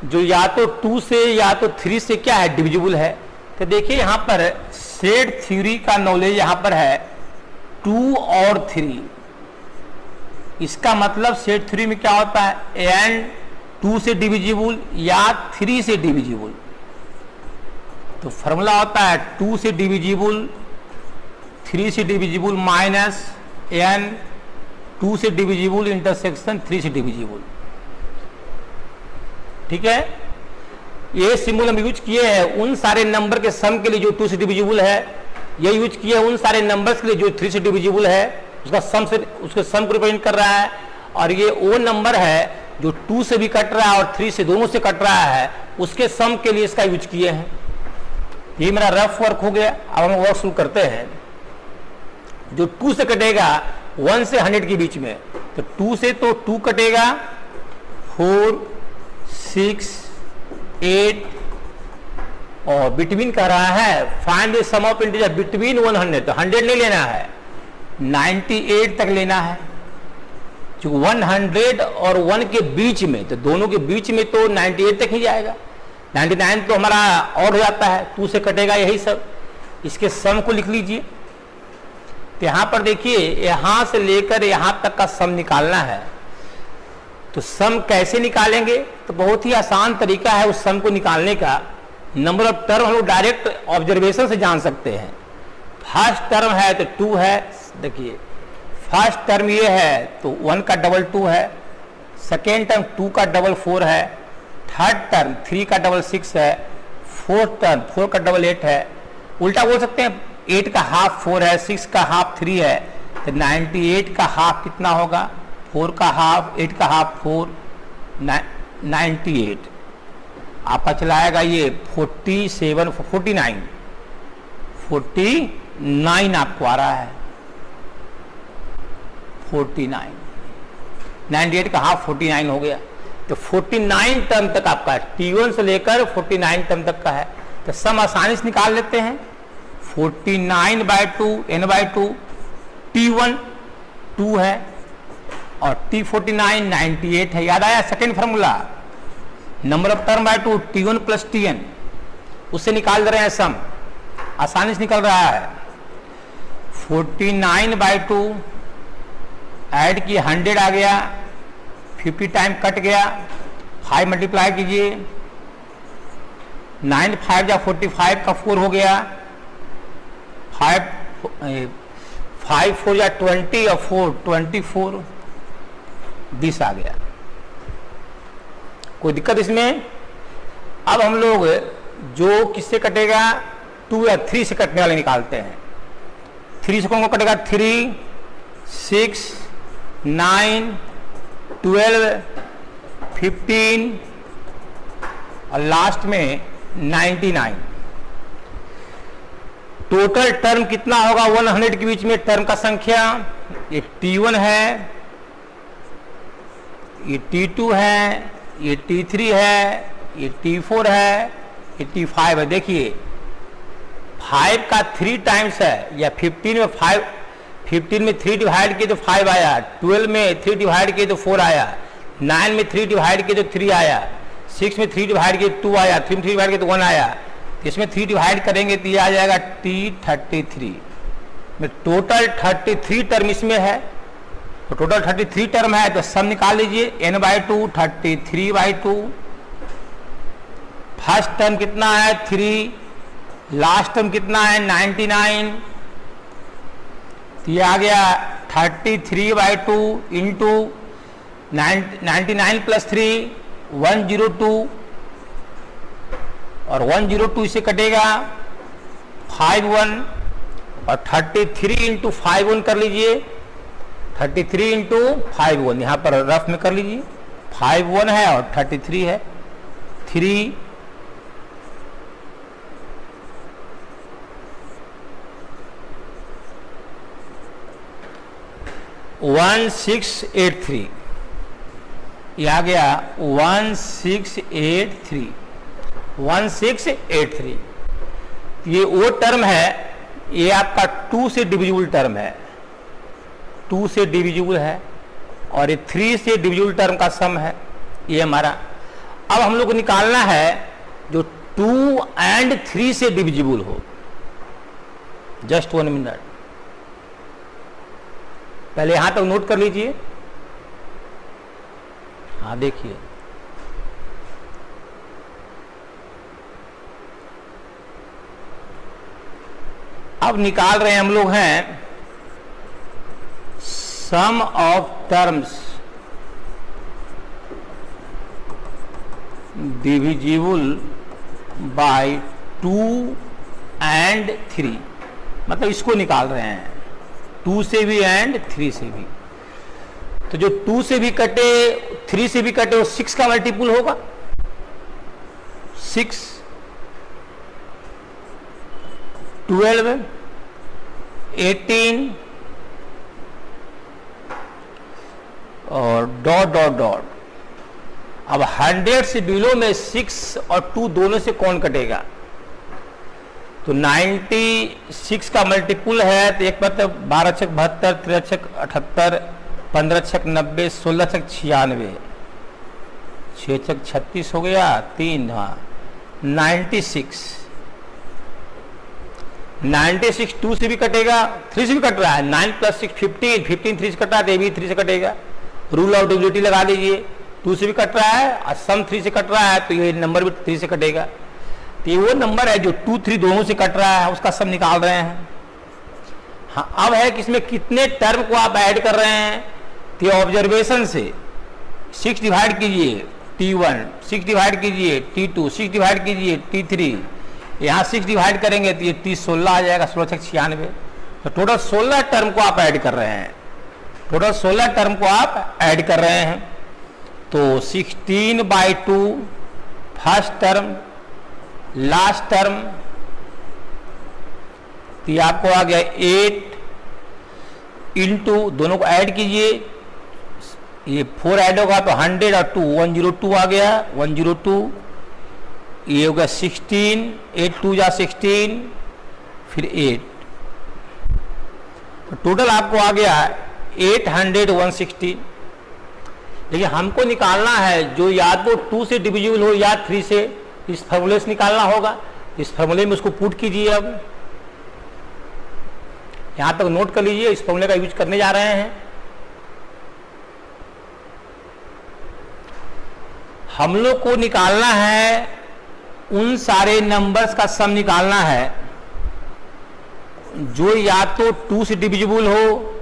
जो या तो 2 से या तो 3 से क्या है, डिविजिबल है। तो देखिए यहाँ पर सेट थ्योरी का नॉलेज यहाँ पर है 2 और 3। इसका मतलब सेट थ्योरी में क्या होता है, एन 2 से डिविजिबल या 3 से डिविजिबल। तो फॉर्मूला होता है 2 से डिविजिबल 3 से डिविजिबल माइनस एन 2 से डिविजिबल इंटरसेक्शन 3 से डिविजिबल। ठीक है, ये सिंबल हम यूज किए हैं उन सारे नंबर के सम के लिए जो 2 से डिविजिबल है, ये यूज किए हैं उन सारे नंबर्स के लिए जो 3 से डिविजिबल है, उसका सम से उसके सम को रिप्रेजेंट कर रहा है। और ये वो नंबर है जो 2 से भी कट रहा है और 3 से, दोनों से कट रहा है, उसके सम के लिए इसका यूज किए हैं। ये मेरा रफ वर्क हो गया। अब हम वर्क शुरू करते हैं। जो 2 से कटेगा 1 से 100 के बीच में, तो 2 से तो 2 कटेगा, 4 6 8 और बिटवीन कह रहा है find the sum of integer between 100, तो 100 नहीं लेना है, 98 तक लेना है। जो 100 और 1 के बीच में, तो दोनों के बीच में तो 98 तक ही जाएगा, 99 तो हमारा और हो जाता है, 2 से कटेगा यही सब। इसके सम को लिख लीजिए। तो यहां पर देखिए, यहां से लेकर यहां तक का सम निकालना है। तो सम कैसे निकालेंगे? तो बहुत ही आसान तरीका है उस सम को निकालने का। नंबर ऑफ टर्म हम लोग डायरेक्ट ऑब्जर्वेशन से जान सकते हैं। फर्स्ट टर्म है तो 2 है, देखिए फर्स्ट टर्म ये है तो 1 का डबल 2 है, सेकेंड टर्म 2 का डबल 4 है, थर्ड टर्म 3 का डबल 6 है, फोर्थ टर्म 4 का डबल 8 है। उल्टा बोल सकते हैं, 8 का हाफ 4 है, 6 का हाफ 3 है, तो 98 का हाफ कितना होगा, 4 का हाफ 8 का हाफ 4, 98 आपका चलाएगा ये 47 49 आपको आ रहा है, 49 98 का हाफ 49 हो गया। तो 49 टर्म तक आपका T1 से लेकर 49 टर्म तक का है। तो सम आसानी से निकाल लेते हैं। 49/2 n/2, T1 2 है और T49 98 है। याद आया second formula, number of term by 2 T1 plus Tn, उससे निकाल रहे हैं सम, आसानी से निकल रहा है। 49/2 ऐड किए 100 आ गया, 50 टाइम कट गया, 5 मल्टीप्लाई कीजिए, 9 5 या 45 का 4 हो गया, 5 4 या 20 और 4 24 20 आ गया। कोई दिक्कत इसमें? अब हम लोग जो किससे कटेगा, 2 या 3 से कटने वाले निकालते हैं। 3 से कौन को कटेगा, 3 6 9 12 15 और लास्ट में 99। टोटल टर्म कितना होगा 100 के बीच में टर्म का संख्या? ये T1 है, ये T2 है, ये T3 है, ये T4 है, ये T5 है। देखिए 5 का 3 टाइम्स है, या 15 में 5, 15 में 3 डिवाइड किए तो 5 आया, 12 में 3 डिवाइड किए तो 4 आया, 9 में 3 डिवाइड किए तो 3 आया, 6 में 3 डिवाइड किए तो 2 आया, 3 में 3 डिवाइड किए तो 1 आया। इसमें 3 डिवाइड करेंगे तो ये आ जाएगा T33 में। टोटल 33 टर्म इसमें है, तो टोटल 33 टर्म है, तो सम निकाल लीजिए n/2 33/2। फर्स्ट टर्म कितना है 3, लास्ट टर्म कितना है 99, तो ये आ गया 33/2 इंटू 99 प्लस 3 102, और 102 इसे कटेगा 51, और 33 इंटू 51 कर लीजिए, 33 इंटू 51 यहाँ पर रफ में कर लीजिए, 51 है और 33 है, 3 1683, ये आ गया 1683, 1683। ये वो टर्म है, ये आपका 2 से डिविजिबल टर्म है, 2 से डिविजिबल है, और ये 3 से डिविजिबल टर्म का सम है ये हमारा। अब हम लोग को निकालना है जो 2 and 3 से डिविजिबल हो। जस्ट 1 मिनट, पहले यहां तक नोट कर लीजिए। हाँ देखिए, अब निकाल रहे हैं हम लोग हैं sum of terms divisible by 2 and 3, मतलब इसको निकाल रहे हैं 2 से भी एंड 3 से भी। तो जो 2 से भी कटे 3 से भी कटे वो 6 का मल्टीपल होगा, 6 12 18 और डॉट डॉट डॉट। अब 100 से बिलो में 6 और 2 दोनों से कौन कटेगा? तो 96 का मल्टीपल है, तो एक मतलब 12 छक 72, 13 छक 78, 15 छक 90, 16 छक 96, 6 छक 36 हो गया, 3 हाँ 96। 96 2 से भी कटेगा, 3 से भी कट रहा है, 9 प्लस 6 15, 15 3 से कट रहा है तो ये भी 3 से कटेगा। रूल ऑफ डिविजिबिलिटी लगा लीजिए, 2 से भी कट रहा है और सम 3 से कट रहा है, तो ये नंबर भी 3 से कटेगा। तो ये वो नंबर है जो 2 3 दोनों से कट रहा है, उसका सम निकाल रहे हैं। हाँ, अब है कि इसमें कितने टर्म को आप ऐड कर रहे हैं। तो ऑब्जर्वेशन से 6 डिवाइड कीजिए T1, 6 डिवाइड कीजिए T2, 6 डिवाइड कीजिए T3, यहाँ 6 डिवाइड करेंगे तो ये 16 आ जाएगा, 16 छक 96। तो टोटल 16 टर्म को आप ऐड कर रहे हैं, टोटल 16 टर्म को आप ऐड कर रहे हैं। तो 16/2 फर्स्ट टर्म, लास्ट टर्म, तो आपको आ गया 8 इंटू दोनों को ऐड कीजिए, ये 4 ऐड होगा तो 100 और 2 102 आ गया, 102। ये होगा 16, 8 2 जा 16, फिर 8, तो टोटल आपको आ गया 800 160। लेकिन हमको निकालना है जो या तो 2 से डिविजिबल हो या 3 से, इस फॉर्मूले से निकालना होगा। इस फॉर्मूले में उसको पुट कीजिए। अब यहां तक नोट कर लीजिए, इस फॉर्मूले का यूज करने जा रहे हैं। हम लोग को निकालना है उन सारे नंबर्स का सम निकालना है जो या तो 2 से डिविजिबल हो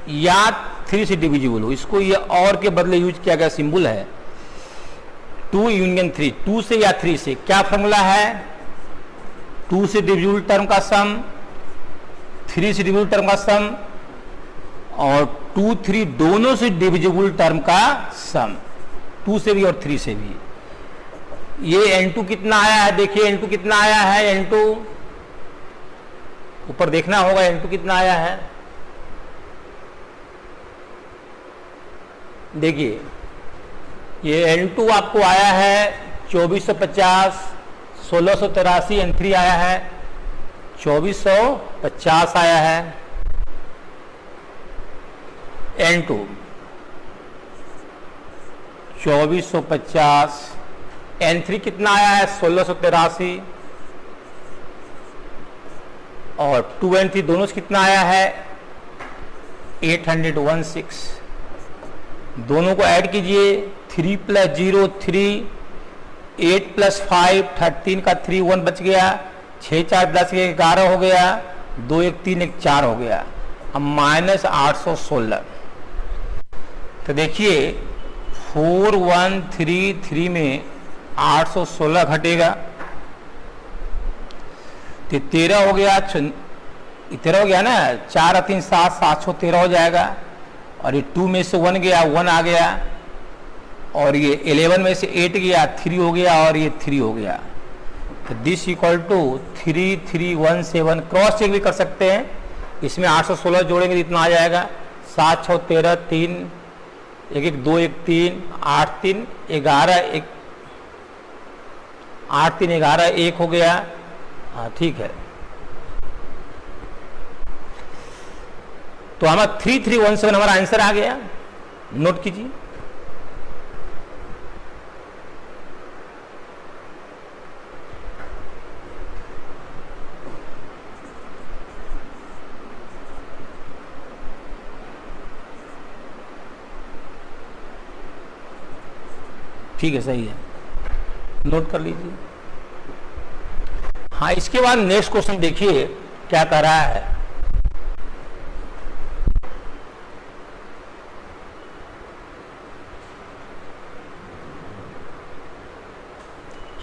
या 3 से डिविजिबल हो। इसको ये और के बदले यूज किया गया सिंबल है 2 यूनियन 3, 2 से या 3 से। क्या फॉर्मूला है? 2 से डिविजिबल टर्म का सम, 3 से डिविजिबल टर्म का सम, और 2 3 दोनों से डिविजिबल टर्म का सम, 2 से भी और 3 से भी। ये N2 कितना आया है, देखिए N2 कितना आया है, N2 ऊपर देखना होगा N2 कितना आया है। देखिए ये N2 आपको आया है 2450, 1683, N3 आया है 2450 आया है। N2 2450, N3 कितना आया है 1683 और 2 N3 दोनों से कितना आया है 816। दोनों को ऐड कीजिए, 3 + 0 3, 8 + 5 13 का 3 1 बच गया, 6 4 10 11 हो गया, 2 1 3 1 4 हो गया। अब -816। तो देखिए 4133 में 816 घटेगा तो 13 हो गया, 13 हो गया ना, 4 3 7 713 हो जाएगा। और ये 2 में से 1 गया, 1 आ गया, और ये 11 में से 8 गया, 3 हो गया, और ये 3 हो गया। तो this equal to 3317। Cross check भी कर सकते हैं, इसमें 816 जोड़ेंगे इतना आ जाएगा, 7 6 13 3 1 1 2 1 3 8 3 11 1 8 3 11 1 हो गया। हाँ ठीक है, तो हमारा 3317 हमारा आंसर आ गया। नोट कीजिए। ठीक है, सही है, नोट कर लीजिए। हाँ, इसके बाद नेक्स्ट क्वेश्चन देखिए क्या कह रहा है।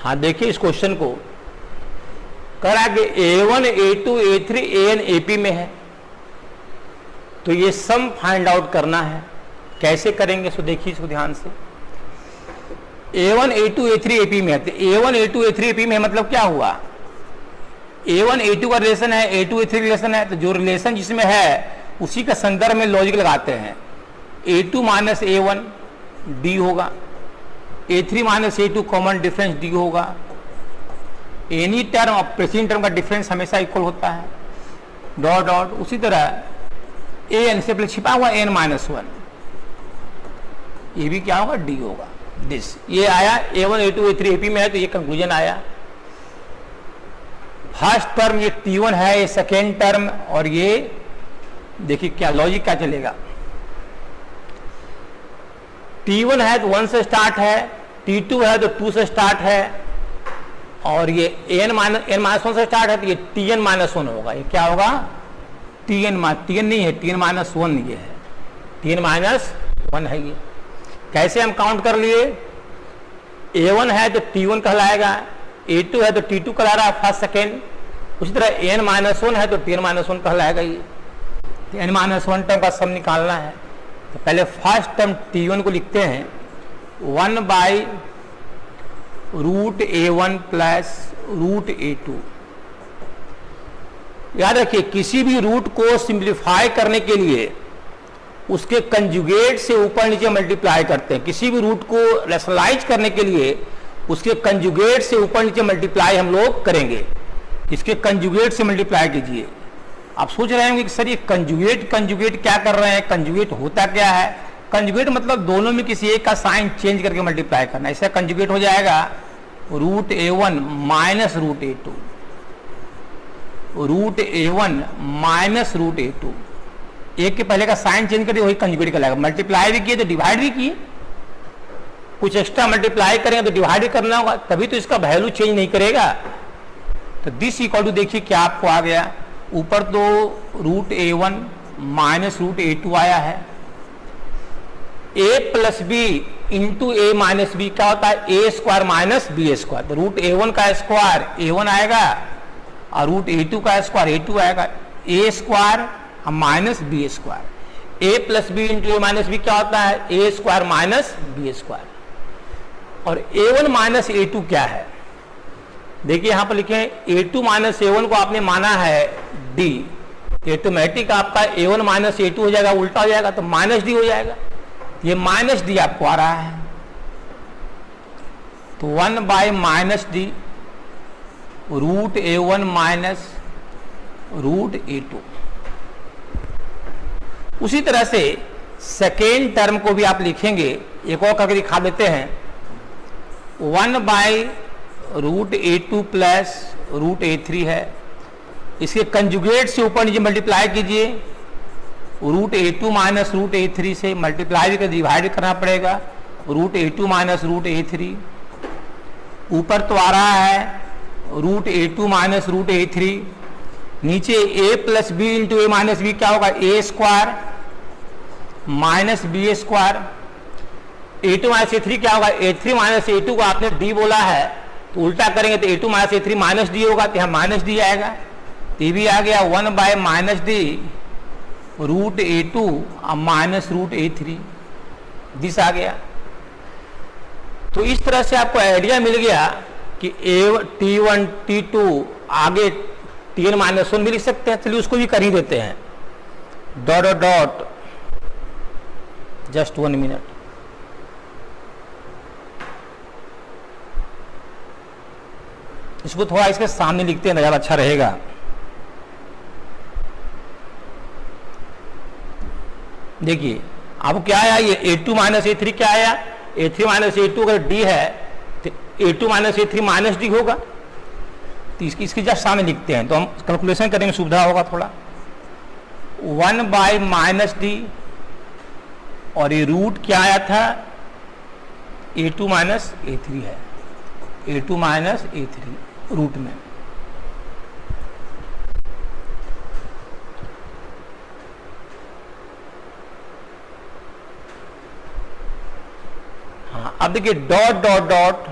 हाँ देखिए इस क्वेश्चन को, कह रहा है कि A1 A2 A3 AN AP में है, तो ये सम फाइंड आउट करना है। कैसे करेंगे सो देखिए इसको ध्यान से। A1 A2 A3 AP में है, तो A1 A2 A3 AP में है मतलब क्या हुआ, A1 A2 का रिलेशन है, A2 A3 रिलेशन है, तो जो रिलेशन जिसमें है उसी का संदर्भ में लॉजिक लगाते हैं। A2 - A1 D होगा, A3 - A2 common difference D होगा। एनी टर्म और प्रेसिडेंट टर्म का डिफरेंस हमेशा इक्वल होता है, डॉट डॉट। उसी तरह AN से पहले छिपा हुआ N - 1, ये भी क्या होगा, D होगा। दिस ये आया A1 A2 A3 AP में है, तो ये कंक्लूजन आया। फर्स्ट टर्म ये T1 है, ये सेकेंड टर्म, और ये देखिए क्या लॉजिक क्या चलेगा। T1 है तो 1 से स्टार्ट है, T2 है तो 2 से स्टार्ट है, और ये N - 1 से स्टार्ट है, तो ये Tn - 1 होगा। ये क्या होगा, Tn नहीं है, Tn - 1 ये है, Tn - 1 है ये। कैसे हम काउंट कर लिए, A1 है तो T1 कहलाएगा, A2 है तो T2 कहला रहा है फर्स्ट सेकेंड। उसी तरह N - 1 है तो Tn - 1 कहलाएगा ये। N - 1 टर्म का सम निकालना है, तो पहले फर्स्ट टर्म T1 को लिखते हैं 1/√A1 + √A2। याद रखिए, किसी भी रूट को सिंप्लीफाई करने के लिए उसके कंजुगेट से ऊपर नीचे मल्टीप्लाई करते हैं। किसी भी रूट को रैशनलाइज करने के लिए उसके कंजुगेट से ऊपर नीचे मल्टीप्लाई हम लोग करेंगे। इसके कंजुगेट से मल्टीप्लाई कीजिए। आप सोच रहे होंगे कि सर ये कंजुगेट क्या कर रहे हैं, कंजुगेट होता क्या है। कंजुगेट मतलब दोनों में किसी एक का साइन चेंज करके मल्टीप्लाई करना। ऐसा कंजुगेट हो जाएगा √A1 - √A2, √A1 - √A2। एक के पहले का साइन चेंज कर दिया, वही कंजुगेट कहलाएगा। मल्टीप्लाई भी किए तो डिवाइड भी किए, कुछ एक्स्ट्रा मल्टीप्लाई करेंगे तो डिवाइड भी करना होगा, तभी तो इसका वैल्यू चेंज नहीं करेगा। तो दिस इक्वल टू देखिए क्या आपको आ गया, ऊपर तो √A1 - √A2 आया है। A + B × A - B क्या होता है, A² - B²। तो √A1 का स्क्वायर A1 आएगा और √A2 का स्क्वायर A2 आएगा। A² - B²। A + B × A - B क्या होता है, A² - B²। और a1 माइनस a2 क्या है? देखिए यहां पर लिखे हैं a2 माइनस a1 को आपने माना है d, ऑटोमेटिक आपका a1 माइनस a2 हो जाएगा, उल्टा हो जाएगा तो माइनस d हो जाएगा। ये माइनस d आपको आ रहा है, तो 1 by minus d root a1 minus root a2। उसी तरह से सेकेंड टर्म को भी आप लिखेंगे, एक और करके दिखा देते हैं। 1 by root a2 plus root a3 है, इसके कंजुगेट से ऊपर नीचे मल्टीप्लाई कीजिए, root a2 minus root a3 से मल्टीप्लाई भी डिवाइड करना पड़ेगा, root a2 minus root a3। ऊपर तो आ रहा है root a2 minus root a3, नीचे a plus B into A minus b क्या होगा, a square minus B square. a2 minus a3 क्या होगा, a3 माइनस a2 को आपने d बोला है तो उल्टा करेंगे तो a2 minus a3 minus d होगा, तो यहाँ माइनस d आएगा, तो ये भी आ गया 1 by minus d root a2 minus root a3, this आ गया। तो इस तरह से आपको आइडिया मिल गया कि t1 t2 आगे tn माइनस 1 भी लिख सकते हैं। चलिए उसको भी कर ही देते हैं, dot dot dot, just 1 minute. इसको थोड़ा इसके सामने लिखते हैं, ज़्यादा अच्छा रहेगा। देखिए आपको क्या आया, ये a2 माइनस a3 क्या आया, a3 माइनस a2 अगर d है तो a2 minus a3 minus d होगा, तो इसकी जस्ट सामने लिखते हैं तो हम कैलकुलेशन करने में सुविधा होगा थोड़ा। 1 बाय माइनस d और ये रूट क्या आया था, a2 माइनस a3 है, a2 माइनस a3 रूट में। हाँ अब देखिए डॉट डॉट डॉट,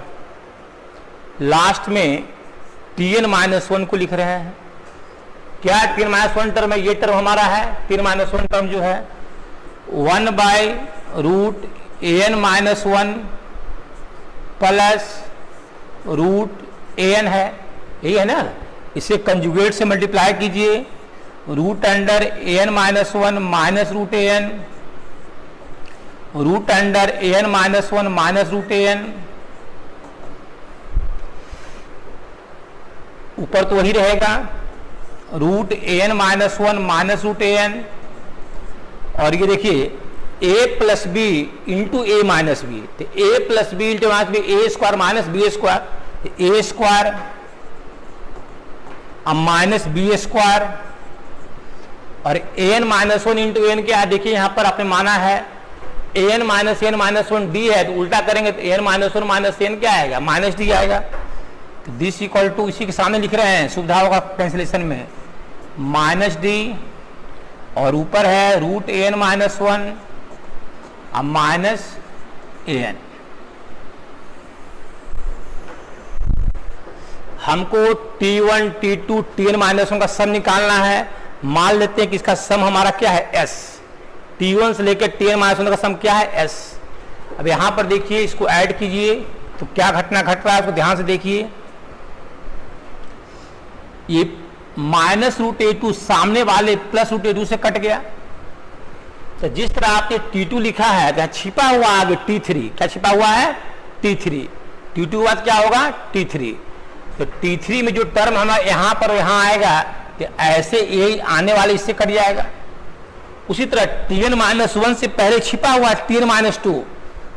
लास्ट में tn माइनस 1 को लिख रहे हैं। क्या tn माइनस 1 टर्म है, ये टर्म हमारा है, tn माइनस 1 टर्म जो है 1 by root an minus 1 plus root an है, यही है ना। इसे कंजुगेट से मल्टीप्लाई कीजिए, root under an minus 1 minus root an, root under an minus 1 minus root an, ऊपर तो वही रहेगा root an minus 1 minus root an, और ये देखिए a plus B into A minus B, तो a plus B into minus B, A square minus B square, A square अब minus B square, और an माइनस 1 इंटू एन क्या है, देखिए यहां पर आपने माना है an minus N minus 1 D है, तो उल्टा करेंगे तो an माइनस 1 माइनस एन क्या आएगा, माइनस डी आएगा। तो दिस इक्वल टू, इसी के सामने लिख रहे हैं, सुविधा होगा कैंसिलेशन में, माइनस डी और ऊपर है रूट an माइनस 1 अब माइनस an। हमको t1 t2 tn माइनस 1 का सम निकालना है। मान लेते हैं कि इसका सम हमारा क्या है, s, t1 से लेकर tn माइनस 1 का सम क्या है, s। अब यहां पर देखिए इसको ऐड कीजिए तो क्या घटना घट रहा है उसको ध्यान से देखिए। ये माइनस रूट a2 सामने वाले प्लस रूट a2 से कट गया, तो जिस तरह आपने t2 लिखा है तो छिपा हुआ आगे t3, क्या छिपा हुआ है, t3, t2 बाद क्या होगा, t3। तो t3 में जो टर्म हमारा यहां पर यहां आएगा तो ऐसे यही आने वाले इससे कट जाएगा। उसी तरह tn माइनस 1 से पहले छिपा हुआ tn माइनस 2,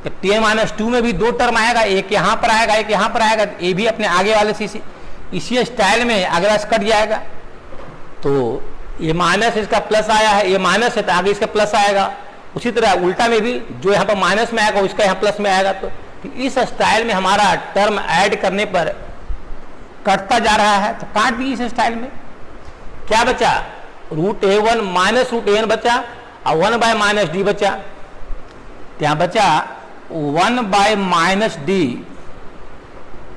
तो tn माइनस 2 में भी दो टर्म आएगा, एक यहां पर आएगा एक यहां पर आएगा, ये भी अपने आगे वाले से इसी स्टाइल में अगला कट जाएगा। तो ये माइनस इसका प्लस आया है, ये माइनस है तो आगे इसका प्लस आएगा। उसी तरह उल्टा में भी जो यहाँ पर माइनस में आएगा उसका यहाँ प्लस में आएगा। तो इस स्टाइल में हमारा टर्म ऐड करने पर कटता जा रहा है, तो काट भी इस स्टाइल में। क्या बचा, root a1 minus root an बचा और 1 बाय माइनस डी बचा। क्या बचा, 1 by minus D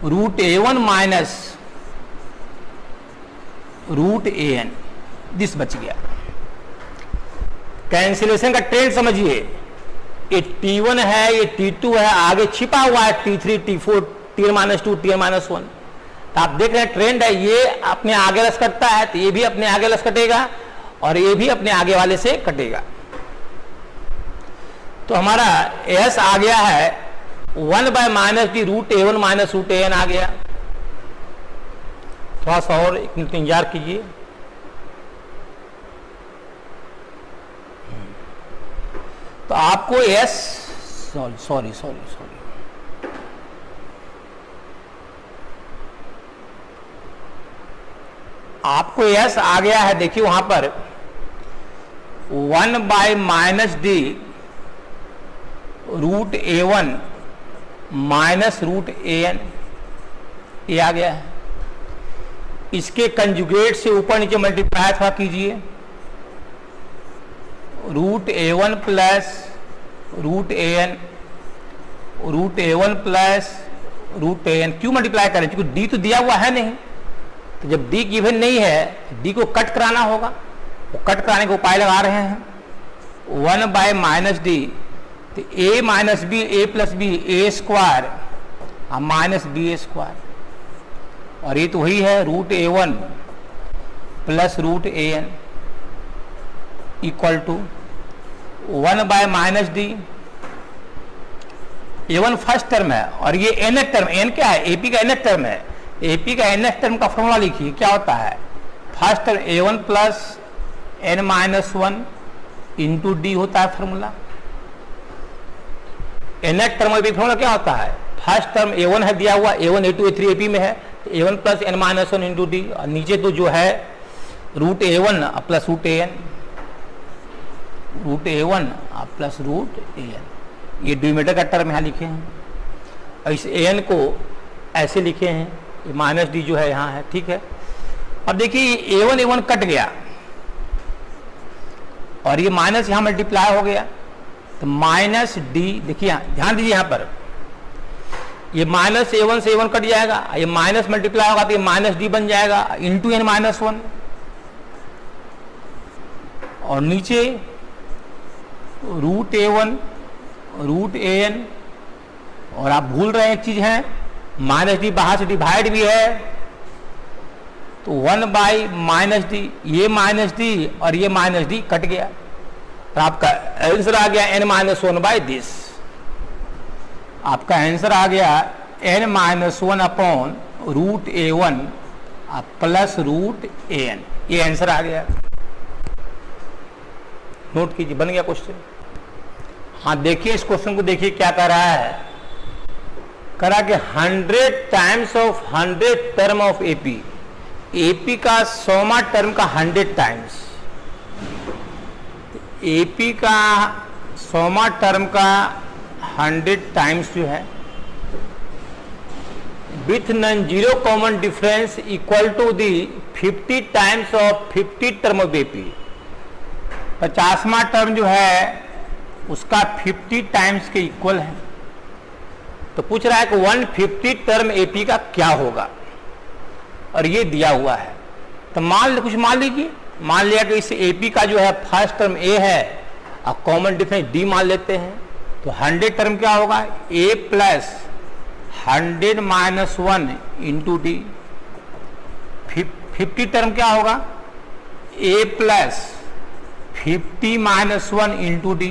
root a1 minus root an, this बच गया। कैंसिलेशन का ट्रेंड समझिए, ये T1 है, ये T2 है, आगे छिपा हुआ है T3, T4, Tn-2, Tn-1। तो आप देख रहे हैं ट्रेंड है, ये अपने आगे रस कटता है तो ये भी अपने आगे रस कटेगा और ये भी अपने आगे वाले से कटेगा। तो हमारा S आ गया है 1/-d √A1 - √AN आ गया। थोड़ा सा और एक मिनट इंतजार कीजिए। तो आपको S सॉरी आपको S आ गया है, देखिए वहां पर 1/-d √A1 - √AN ये आ गया है। इसके कंजुगेट से ऊपर नीचे मल्टीप्लाई थोड़ा कीजिए, √A1 + √AN, √A1 + √AN। क्यों मल्टीप्लाई करें? क्योंकि D तो दिया हुआ है नहीं, तो जब D गिवन नहीं है D को कट कराना होगा, वो कट कराने का उपाय लगा रहे हैं। 1/-d तो A - b, A + b, A² -BA², और ये तो वही है √A1 + √AN equal to 1/-d। A1 first term है और ये nth टर्म, n क्या है? AP का nth टर्म है। AP का nth टर्म का फॉर्मूला लिखिए, क्या होता है? First term A1 + n-1 into d होता है फॉर्मूला। nth टर्म का फॉर्मूला क्या होता है? फर्स्ट टर्म A1 है दिया हुआ, A1, A2, A3, AP में है, A1 + n-1 इंटू d, और नीचे तो जो है √A1 + √AN, √A1 + √AN। ये डिनोमिनेटर का टर्म यहाँ लिखे हैं, और इस AN को ऐसे लिखे हैं, ये -d जो है यहाँ है, ठीक है। अब देखिए A1 कट गया और ये माइनस यहाँ मल्टीप्लाई हो गया, तो -d, देखिए ध्यान दीजिए यहाँ पर, ये -A1 से A1 कट जाएगा, ये माइनस मल्टीप्लाई होगा तो ये -d बन जाएगा इंटू n-1, और नीचे √A1 √AN, और आप भूल रहे हैं एक चीज है, -d बाहर से डिवाइड भी है, तो 1/-d, ये -d और ये -d कट गया, तो आपका आंसर आ गया n-1/this। आपका आंसर आ गया n-1 / √A1 + √AN, ये आंसर आ गया। नोट कीजिए, बन गया क्वेश्चन। हाँ देखिए इस क्वेश्चन को, देखिए क्या कर रहा है, करा कि 100 times of 100 term of AP का 100वां टर्म का 100 टाइम्स, AP का 100वां टर्म का 100 टाइम्स जो है, with non zero common difference equal to the 50 times of 50 term of AP। 50वां टर्म जो है उसका 50 टाइम्स के इक्वल है। तो पूछ रहा है कि 150 टर्म AP का क्या होगा, और ये दिया हुआ है। तो कुछ मान लीजिए, मान लिया कि इस AP का जो है फर्स्ट टर्म A है और कॉमन डिफरेंस D मान लेते हैं, तो 100 टर्म क्या होगा? A + 100 - 1 into D। 50 टर्म क्या होगा? A + 50 - 1 into D,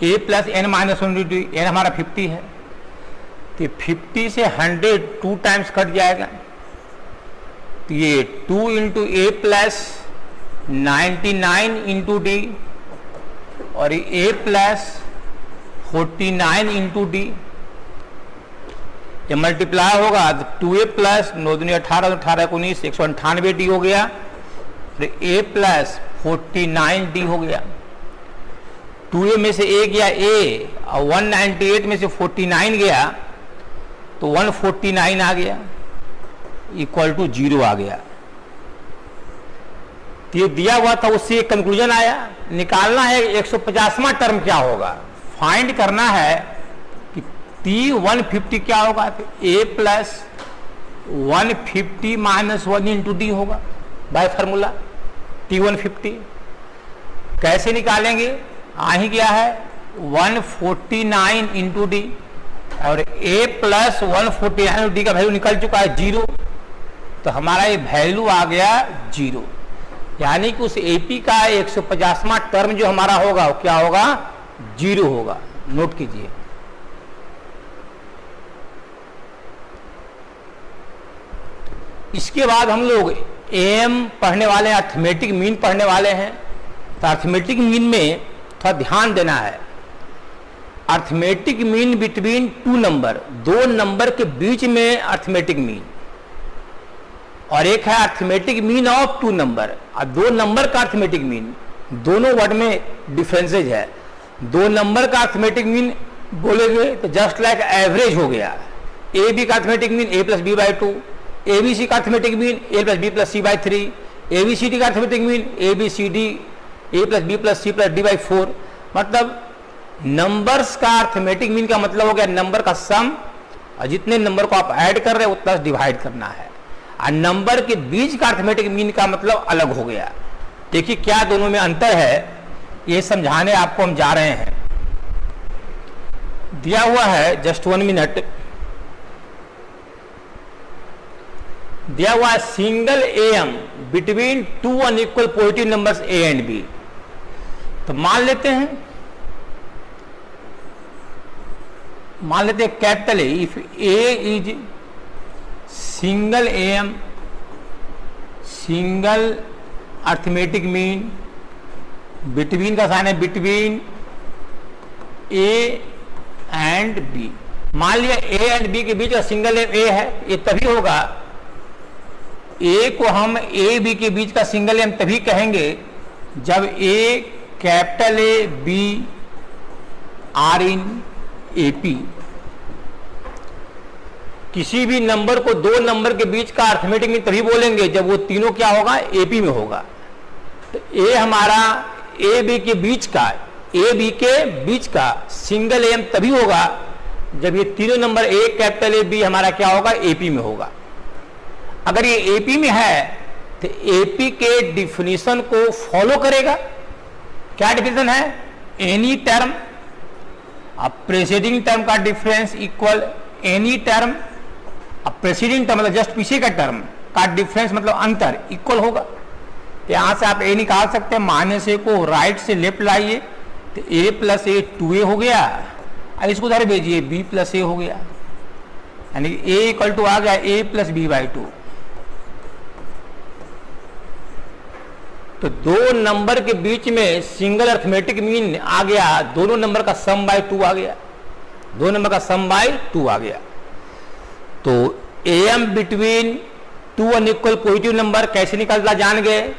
A + n-1 into D, n हमारा 50 है, तो 50 से 100 2 टाइम्स कट जाएगा, तो ये 2 इंटू A + 99 इंटू D, और A + 49 इंटू D, ये मल्टीप्लाई होगा तो 2A + 9 दूनी 18, 18 19, 198 D हो गया, फिर A + 49D हो गया। 2A में से A गया A, और 198 में से 49 गया तो 149 आ गया, इक्वल टू 0 आ गया। तो ये दिया हुआ था, उससे एक कंक्लूजन आया, निकालना है 150वां टर्म क्या होगा, फाइंड करना है कि T150 क्या होगा, तो A + 150 - 1 इंटू D होगा बाय फार्मूला T150। कैसे निकालेंगे? आ ही गया है, 149 इंटू डी, और a प्लस 149 डी का वैल्यू निकल चुका है 0, तो हमारा ये वैल्यू आ गया 0। यानी कि उस AP का 150वां टर्म जो हमारा होगा वो क्या होगा, 0 होगा। नोट कीजिए। इसके बाद हम लोग AM पढ़ने वाले हैं, अर्थमेटिक मीन पढ़ने वाले हैं। तो अर्थमेटिक मीन में थोड़ा ध्यान देना है। Arithmetic mean between two number, दो नंबर के बीच में अर्थमेटिक मीन, और एक है arithmetic mean of two number. और दो नंबर का अर्थमेटिक मीन, दोनों वर्ड में डिफरेंसेज है। दो नंबर का अर्थमेटिक मीन बोलेंगे तो जस्ट लाइक एवरेज हो गया। AB का arithmetic mean A plus B by two, ABC का arithmetic mean A plus B plus C by three, ABCD का arithmetic mean ABCD A plus B plus C plus D by four. मतलब numbers का arithmetic mean का मतलब हो गया number का सम, और जितने नंबर को आप ऐड कर रहे हैं उतना डिवाइड करना है। और नंबर के बीच का अर्थमेटिक मीन का मतलब अलग हो गया। देखिए क्या दोनों में अंतर है, ये समझाने आपको हम जा रहे हैं। दिया हुआ है, जस्ट 1 मिनट, दिया हुआ है single AM between two unequal positive numbers A and B। तो मान लेते हैं capital A, if A is single AM, single arithmetic mean, between का साइन है बिटवीन A एंड B। मान लिया A एंड B के बीच का सिंगल A है, ये तभी होगा, A को हम A B के बीच का सिंगल M तभी कहेंगे जब A capital A B are in AP। किसी भी नंबर को दो नंबर के बीच का अर्थमेटिक मीन तभी बोलेंगे जब वो तीनों क्या होगा, AP में होगा। तो A हमारा AB के बीच का, AB के बीच का सिंगल M तभी होगा जब ये तीनों number A capital A B हमारा क्या होगा, AP में होगा। अगर ये AP में है तो AP के डिफिनीशन को फॉलो करेगा। क्या डिफिनीशन है, एनी टर्म, अब प्रेसीडिंग टर्म का डिफरेंस इक्वल एनी टर्म, अब प्रेसीडिंग टर्म मतलब जस्ट पीछे का टर्म का डिफरेंस मतलब अंतर इक्वल होगा। तो यहां से आप A निकाल सकते हैं, माइनस A को राइट से लेफ्ट लाइए तो A प्लस A 2A हो गया, और इसको उधर भेजिए B प्लस A हो गया, यानी A इक्वल टू आ गया A plus B by two. तो दो नंबर के बीच में सिंगल अर्थमेटिक मीन आ गया, दोनों नंबर का सम बाय 2 आ गया, दो नंबर का सम बाय 2 आ गया। तो AM between two unequal positive number कैसे निकलता जान गए,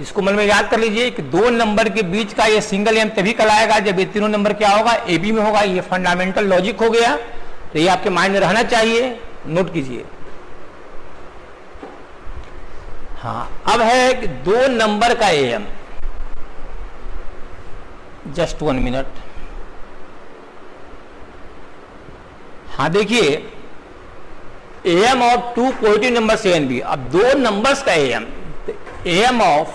इसको मन में याद कर लीजिए कि दो नंबर के बीच का ये सिंगल M तभी कहलाएगा जब ये तीनों नंबर क्या होगा, AB में होगा। ये फंडामेंटल लॉजिक हो गया, तो ये आपके माइंड में रहना चाहिए, नोट कीजिए। हाँ, अब है कि दो नंबर का AM, जस्ट 1 मिनट। हाँ देखिए, AM of two positive number A and B। अब दो नंबर्स का AM, AM of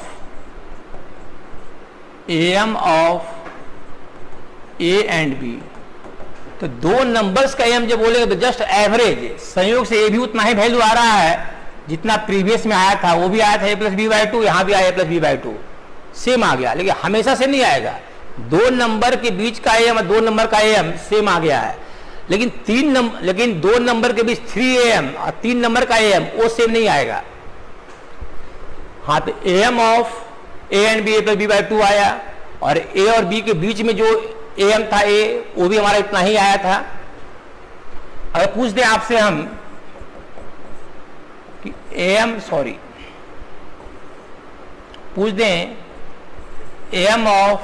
A and B, तो दो नंबर्स का AM जब बोलेंगे तो जस्ट एवरेज, संयोग से A भी उतना ही वैल्यू आ रहा है जितना प्रीवियस में आया था, वो भी आया था A plus B by two, यहां भी आया A plus B by two, same आ गया। लेकिन हमेशा से नहीं आएगा, दो नंबर के बीच का AM और दो नंबर का AM सेम आ गया है, लेकिन दो नंबर के बीच 3AM और तीन नंबर का AM वो सेम नहीं आएगा। हाँ, तो AM of A and B A plus B by two आया, और A और B के बीच में जो AM था A, वो भी हमारा इतना ही आया था। अगर पूछ दें आपसे हम कि पूछ दें AM ऑफ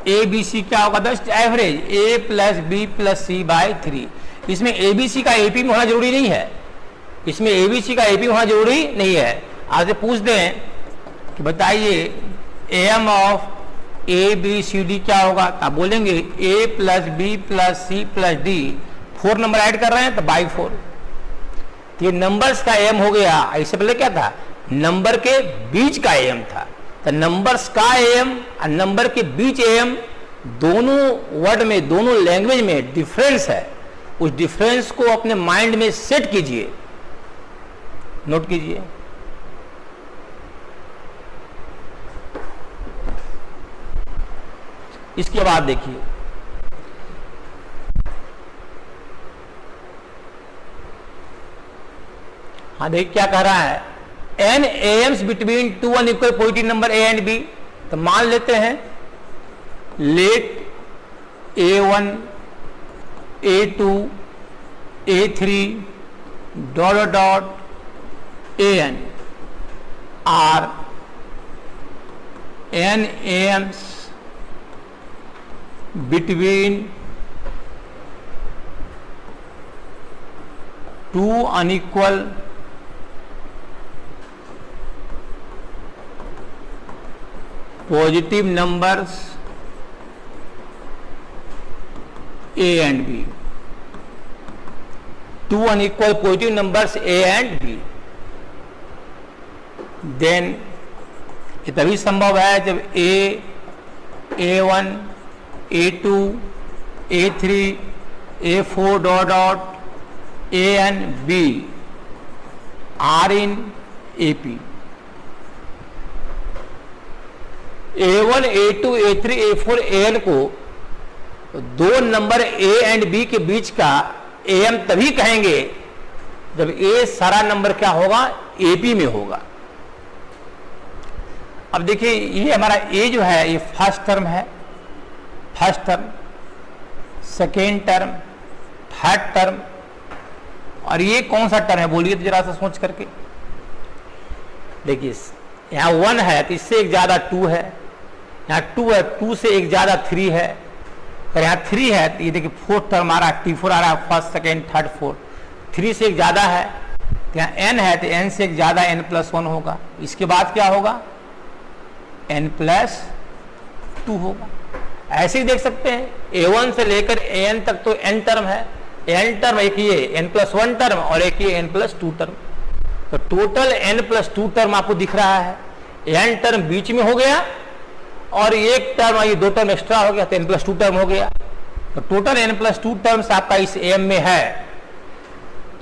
ABC क्या होगा, just average A plus B plus C by three. इसमें ABC का AP में होना जरूरी नहीं है, इसमें ABC का AP होना जरूरी नहीं है। आपसे पूछ दें कि बताइए AM ऑफ ABCD क्या होगा, आप बोलेंगे A plus B plus C plus D, 4 number add कर रहे हैं तो बाई 4। तो ये नंबर्स का AM हो गया। इससे पहले क्या था, नंबर के बीच का AM था। तो नंबर्स का AM और नंबर के बीच AM दोनों वर्ड में, दोनों लैंग्वेज में डिफरेंस है, उस डिफरेंस को अपने माइंड में सेट कीजिए, नोट कीजिए। इसके बाद देखिए, हाँ देखिए क्या कह रहा है, n AMs between two unequal positive number a and b। तो मान लेते हैं let A1 A2 A3 dot dot AN are n AMs between two unequal positive numbers A and B, two unequal positive numbers A and B, then ये तभी संभव है जब A1 A2 A3 A4 dot dot A and B are in AP। A1 A2 A3 A4 AN को दो number A and B के बीच का AM तभी कहेंगे जब A सारा नंबर क्या होगा, AP में होगा। अब देखिए ये हमारा A जो है ये फर्स्ट टर्म है, first term, second term, third term, और ये कौन सा टर्म है बोलिए तो जरा सा सोच करके। देखिए यहाँ 1 है तो इससे एक ज्यादा 2 है, यहाँ 2 है, 2 से एक ज्यादा 3 है, और यहाँ 3 है तो ये देखिए फोर्थ टर्म आ रहा है, T4 आ रहा है, फर्स्ट सेकेंड थर्ड फोर्थ। 3 से एक ज्यादा है तो यहाँ n है तो n से एक ज्यादा n+1 होगा। इसके बाद क्या होगा, n+2 होगा। ऐसे ही देख सकते हैं A1 से लेकर AN तक तो n टर्म है, n टर्म एक ये n+1 टर्म और एक ये n+2 टर्म, तो टोटल n+2 टर्म आपको दिख रहा है। n टर्म बीच में हो गया और एक टर्म, ये दो टर्म एक्स्ट्रा हो गया तो n+2 टर्म हो गया, तो टोटल n+2 टर्म्स आपका इस AM में है।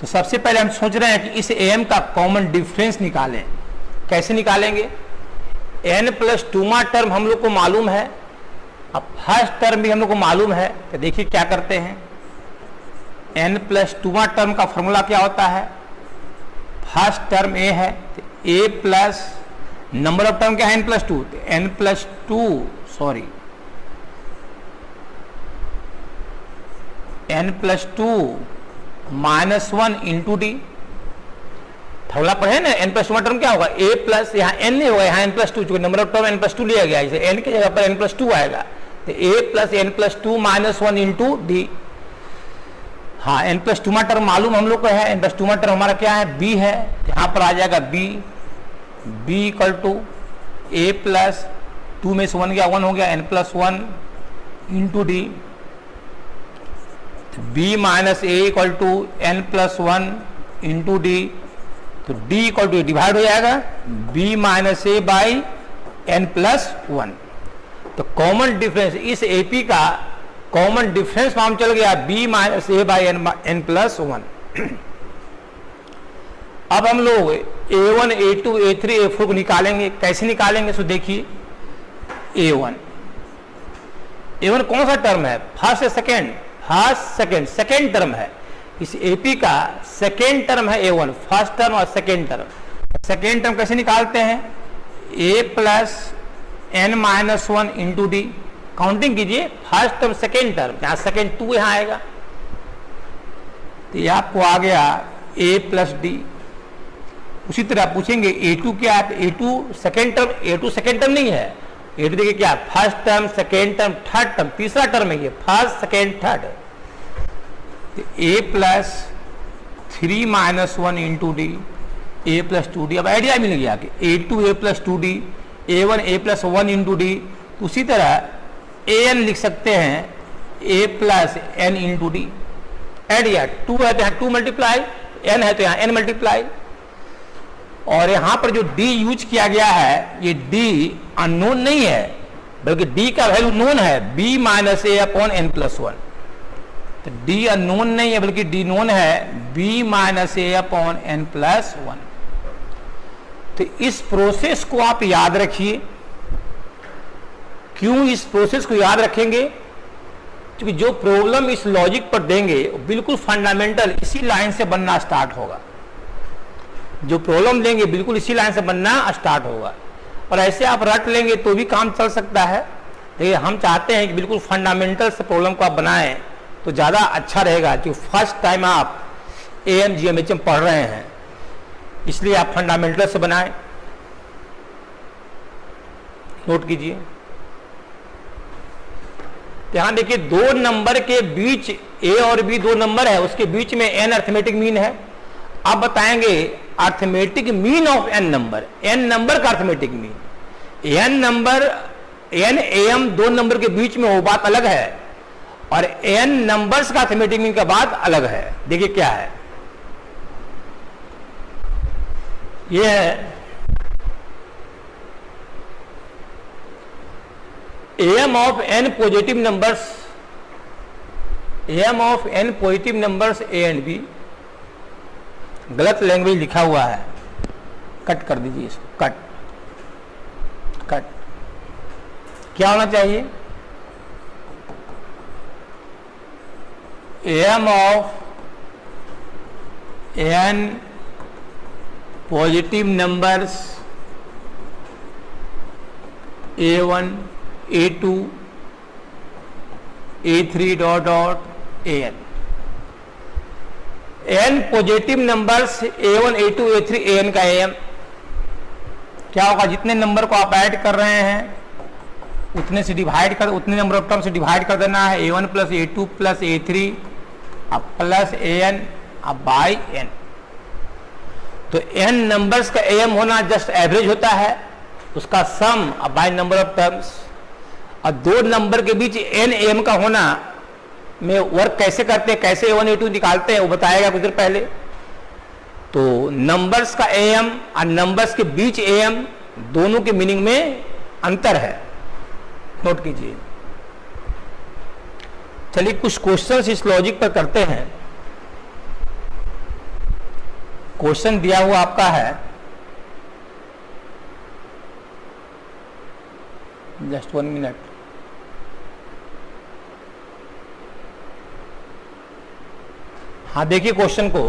तो सबसे पहले हम सोच रहे हैं कि इस AM का कॉमन डिफरेंस निकालें। कैसे निकालेंगे, n+2वां टर्म हम लोग को मालूम है, अब फर्स्ट टर्म भी हम लोग को मालूम है, तो देखिए क्या करते हैं। n+2वां टर्म का फॉर्मूला क्या होता है, फर्स्ट टर्म A है तो A plus number of term क्या है n+2, तो n+2 sorry n+2 -1 into D. Formula पढ़े ना, n+2 टर्म क्या होगा, A प्लस, यहाँ n नहीं होगा, यहाँ n+2 चूंकि नंबर ऑफ टर्म n+2 लिया गया, इसे n की जगह पर n+2 आएगा, तो A plus n+2 -1 into D. हाँ n+2 टर्म मालूम हम लोग को है, n+2 टर्म हमारा क्या है, B है, यहाँ पर आ जाएगा B equal to A plus 2 में से 1 गया, 1 हो गया, n+1 into D. B minus A equal to n+1 into D, तो D इक्वल टू डिवाइड हो जाएगा B minus A by n+1। तो कॉमन डिफरेंस इस AP का कॉमन डिफरेंस मालूम चल गया B minus A by n+1। अब हम लोग A1 A2 A3 A4 को निकालेंगे। कैसे निकालेंगे, सो देखिए A1 कौन सा टर्म है, फर्स्ट या सेकेंड, फर्स्ट सेकेंड टर्म है। इस AP का सेकेंड टर्म है A1, फर्स्ट टर्म और सेकेंड टर्म। सेकेंड टर्म कैसे निकालते हैं, A plus n-1 into D. Counting कीजिए, फर्स्ट टर्म सेकेंड टर्म, यहाँ सेकेंड 2 यहाँ आएगा, तो ये आपको आ गया A प्लस डी। उसी तरह पूछेंगे A2 क्या है, A2 second term, A2 second term नहीं है, A2 देखिए क्या, first term second term third term, तीसरा टर्म है ये, first second third. A plus 3 -1 into D, A plus 2D। अब आइडिया मिल गया कि A2 A plus 2D, A1 A plus 1 into D. उसी तरह AN लिख सकते हैं A plus n into D. एड या 2 है तो यहाँ 2 मल्टीप्लाई, n है तो यहाँ n मल्टीप्लाई, और यहाँ पर जो D यूज किया गया है, ये D अननोन नहीं है, बल्कि डी का वैल्यू नोन है, b माइनस ए अपॉन एन प्लस वन। तो डी अननोन नहीं है बल्कि डी नोन है, b माइनस ए अपॉन एन प्लस वन। तो इस प्रोसेस को आप याद रखिए। क्यों इस प्रोसेस को याद रखेंगे? क्योंकि जो प्रॉब्लम इस लॉजिक पर देंगे बिल्कुल फंडामेंटल इसी लाइन से बनना स्टार्ट होगा। जो प्रॉब्लम देंगे बिल्कुल इसी लाइन से बनना स्टार्ट होगा, और ऐसे आप रट लेंगे तो भी काम चल सकता है। लेकिन हम चाहते हैं कि बिल्कुल फंडामेंटल से प्रॉब्लम को आप बनाएं तो ज़्यादा अच्छा रहेगा, क्योंकि फर्स्ट टाइम आप AM GMHM पढ़ रहे हैं, इसलिए आप फंडामेंटल से बनाएं। नोट कीजिए। यहां देखिए, दो नंबर के बीच A और B दो नंबर है, उसके बीच में n अर्थमेटिक मीन है। आप बताएंगे arithmetic mean of n number, n number का arithmetic mean, n number n AM दो नंबर के बीच में वो बात अलग है, और n नंबर्स का अर्थमेटिक मीन का बात अलग है। देखिए क्या है, ये है AM of n positive numbers, AM of n positive numbers A and B। गलत लैंग्वेज लिखा हुआ है, कट कर दीजिए इसको, कट कट। क्या होना चाहिए? AM of n positive numbers A1 A2 A3 dot dot AN। n positive numbers A1 A2 A3 AN का AM क्या होगा? जितने नंबर को आप ऐड कर रहे हैं उतने से डिवाइड कर, उतने नंबर ऑफ टर्म से डिवाइड कर देना है। A1 plus A2 plus A3 अब प्लस AN अब बाई n। तो n नंबर्स का AM होना जस्ट एवरेज होता है, उसका सम अब बाई नंबर ऑफ टर्म्स। और दो नंबर के बीच n AM का होना में वर्क कैसे करते हैं, कैसे A1 A2 निकालते हैं, वो बताएगा कुछ देर पहले। तो नंबर्स का AM और नंबर्स के बीच AM दोनों के मीनिंग में अंतर है, नोट कीजिए। चलिए कुछ क्वेश्चंस इस लॉजिक पर करते हैं। क्वेश्चन दिया हुआ आपका है, जस्ट 1 मिनट। हाँ देखिए क्वेश्चन को,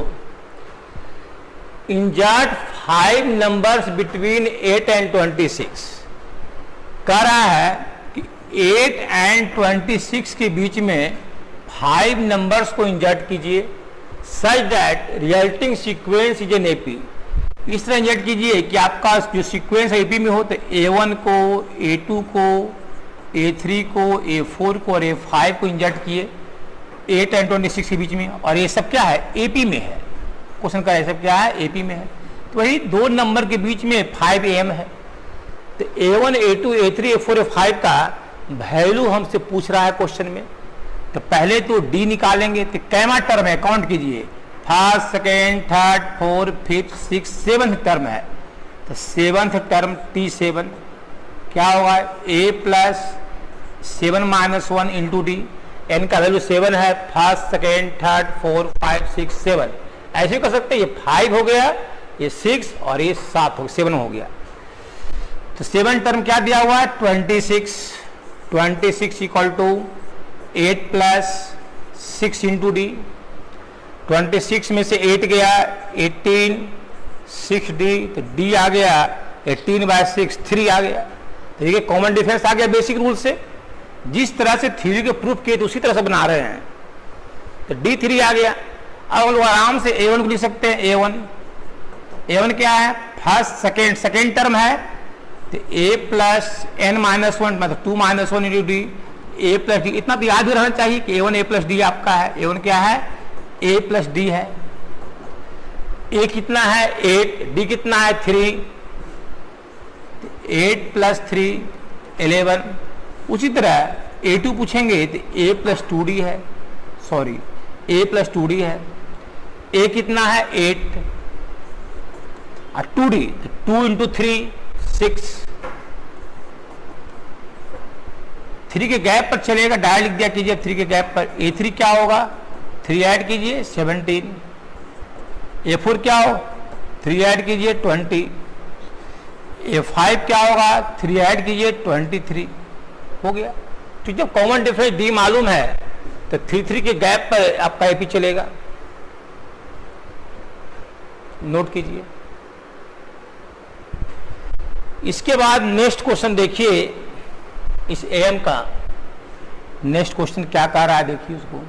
इंजर्ट 5 नंबर्स बिटवीन 8 एंड 26। कह रहा है कि 8 एंड 26 के बीच में 5 नंबर्स को इंजर्ट कीजिए such that resulting sequence is an AP. इस तरह इंजर्ट कीजिए कि आपका जो सीक्वेंस एपी में हो तो A1 को, A2 को, A3 को, A4 को और A5 को इंजर्ट किए 8 एंड 26 के बीच में, और ये सब क्या है? एपी में है। क्वेश्चन का ये सब क्या है? एपी में है। तो वही दो नंबर के बीच में 5 AM है, तो A1 A2 A3 A4 A5 का वैल्यू हमसे पूछ रहा है क्वेश्चन में। तो पहले तो D निकालेंगे, तो कैमा टर्म है, काउंट कीजिए, first second third fourth fifth six 7th term है। तो 7th टर्म T7 क्या होगा? A plus 7 minus 1 into D. n का वैल्यू 7 है, फर्स्ट सेकेंड थर्ड फोर्थ 5 6 7। ऐसे कर सकते हैं, ये 5 हो गया, ये 6 और ये 7 हो 7 हो गया। तो 7 टर्म क्या दिया हुआ है? 26 equal to 8 plus 6 into D. 26 में से 8 गया 18, 6D, तो D आ गया 18/6 3 आ गया। तो देखिए कॉमन डिफरेंस आ गया बेसिक रूल से। जिस तरह से थ्योरी के प्रूफ किए तो उसी तरह से बना रहे हैं। तो D3 आ गया। अब हम लोग आराम से A1 को लिख सकते हैं। A1 क्या है? फर्स्ट सेकेंड टर्म है, तो A प्लस n माइनस 1 मतलब 2 minus 1 into D. A plus D, इतना तो याद भी रहना चाहिए कि A1 A प्लस डी आपका है। A1 क्या है? A प्लस डी है। A कितना है? 8, D कितना है? 3, 8 प्लस 3 11। उसी तरह A2 पूछेंगे तो A प्लस 2D है, सॉरी A प्लस 2D है। A कितना है? 8 और 2D, 2 इंटू 3 6। 3 के गैप पर चलेगा, डायरेक्ट लिख दिया कीजिए 3 के गैप पर। A3 क्या होगा, 3 ऐड कीजिए 17। A4 क्या हो, 3 ऐड कीजिए 20। A5 क्या होगा, 3 ऐड कीजिए 23। हो गया। तो जब कॉमन डिफरेंस D मालूम है तो 3 के गैप पर आपका AP चलेगा। नोट कीजिए। इसके बाद नेक्स्ट क्वेश्चन देखिए, इस AM का नेक्स्ट क्वेश्चन क्या कह रहा है, देखिए उसको।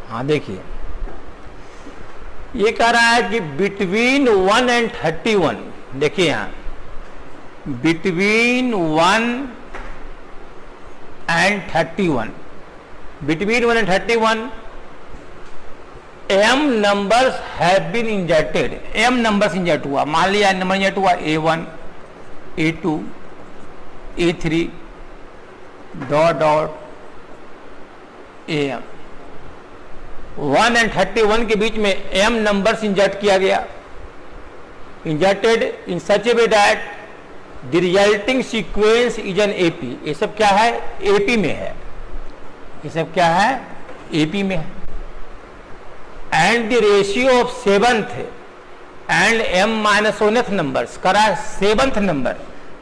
हाँ देखिए, ये कह रहा है कि बिटवीन 1 एंड 31, देखिए यहां between 1 and 31, between 1 and 31 m numbers have been injected, m numbers inject हुआ। मान लिया नंबर इंजेक्ट हुआ A1, A2, A3 dot dot AM। 1 and 31 के बीच में m नंबर्स इंजेक्ट किया गया, injected in such A way that the resulting sequence is an AP। ये सब क्या है, AP में है, ये सब क्या है, AP में है। And the ratio of 7th and m-1th numbers करा 7th नंबर,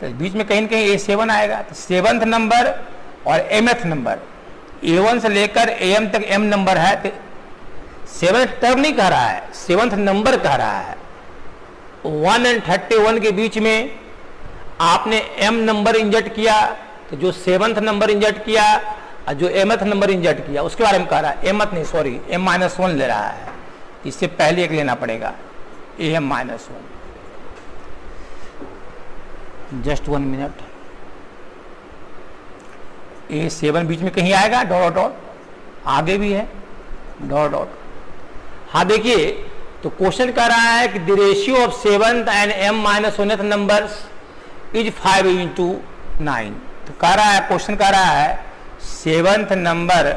तो बीच में कहीं ना कहीं A7 आएगा, तो 7th नंबर और mth नंबर, A1 से लेकर AM तक m नंबर है, तो 7th टर्म नहीं कह रहा है, 7th नंबर कह रहा है। 1 एंड 31 के बीच में आपने m नंबर इंजेक्ट किया, तो जो 7th नंबर इंजेक्ट किया और जो mth नंबर इंजेक्ट किया उसके बारे में कह रहा है। mth नहीं, सॉरी, m-1 ले रहा है, इससे पहले एक लेना पड़ेगा am-1। Just 1 minute. A7 बीच में कहीं आएगा, डॉट डॉट, आगे भी है डॉट डॉट। हाँ देखिए, तो क्वेश्चन कह रहा है कि the ratio of 7th and m-1th numbers is 5:9। तो कह रहा है, क्वेश्चन कह रहा है 7th नंबर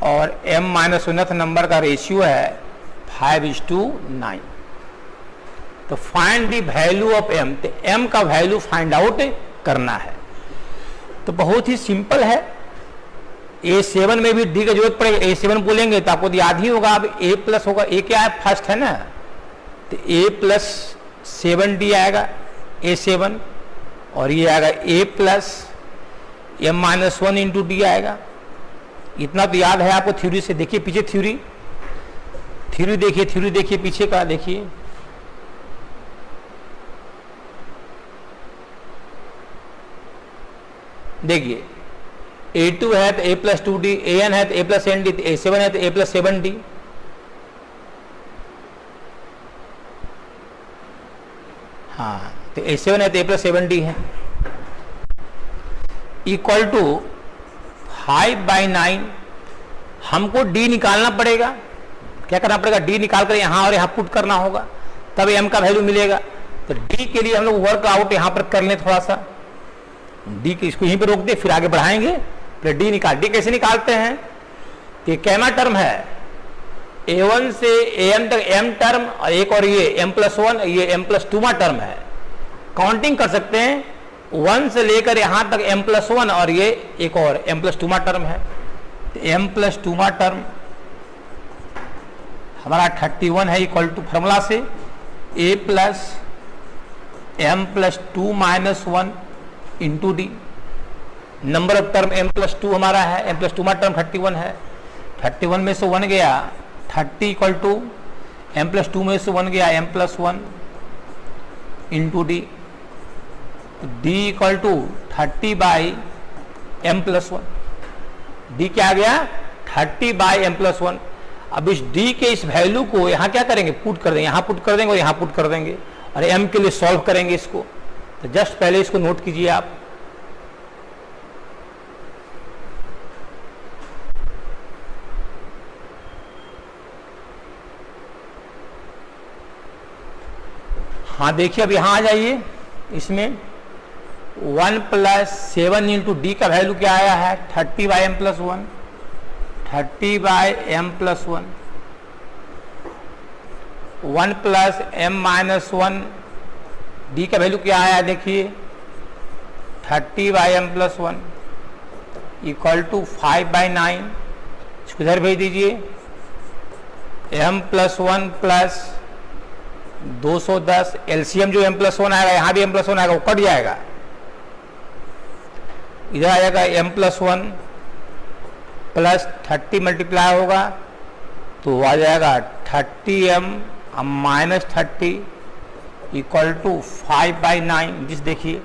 और m-1th नंबर का रेशियो है 5:9। तो find the value of m, तो m का वैल्यू फाइंड आउट करना है। तो बहुत ही सिंपल है। A7 में भी D की जरूरत पड़ेगी, A7 बोलेंगे तो आपको याद ही होगा। अब A प्लस होगा, A क्या है, फर्स्ट है ना, तो A प्लस 7D आएगा A7, और ये आएगा A plus m-1 into D आएगा। इतना तो याद है आपको थ्योरी से। देखिए पीछे थ्योरी देखिए पीछे का देखिए। देखिए A2 है तो A प्लस 2D, AN है तो A प्लस ND, A7 है तो A प्लस 7D। हाँ, तो A7 है तो A प्लस 7D है, इक्वल टू 5/9। हमको D निकालना पड़ेगा। क्या करना पड़ेगा, D निकाल कर यहाँ और यहाँ पुट करना होगा, तब M का वैल्यू मिलेगा। तो D के लिए हम लोग वर्कआउट यहाँ पर कर लें थोड़ा सा। D के इसको यहीं पर रोक दे, फिर आगे बढ़ाएंगे, फिर D निकाल। D कैसे निकालते हैं, ये कैमा टर्म है, A1 से AM तक M टर्म, और एक और ये m+1, ये m+2 टर्म है। काउंटिंग कर सकते हैं, 1 से लेकर यहां तक m+1 और ये एक और m+2 टर्म है। तो m+2 टर्म हमारा 31 है, इक्वल टू फॉर्मूला से A plus m+2 - 1 into D। Number of term m+2 हमारा है, m+2 टर्म 31 है। 31 में से 1 गया 30, इक्वल टू m+2 में से 1 गया m+1 into D। D equal to 30/m+1। D क्या आ गया, 30/m+1। अब इस D के इस वैल्यू को यहाँ क्या करेंगे, पुट कर देंगे, यहाँ पुट कर देंगे और यहाँ पुट कर देंगे, और M के लिए सॉल्व करेंगे इसको। तो जस्ट पहले इसको नोट कीजिए आप। हाँ देखिए, अब यहाँ आ जाइए, इसमें 1 + 7 इंटू D का वैल्यू क्या आया है, 30/m+1, 30/m+1। 1 plus m minus 1, d का वैल्यू क्या आया देखिए 30/m प्लस 1 इक्वल टू 5/9, इसको इधर भेज दीजिए। m प्लस 1 प्लस 210, एलसीएम जो m प्लस 1 आएगा, यहाँ भी m प्लस 1 आएगा, वो कट जाएगा, इधर आ जाएगा m प्लस 1 प्लस 30 मल्टीप्लाई होगा तो आ जाएगा 30m माइनस 30 इक्वल टू 5/9। जिस देखिए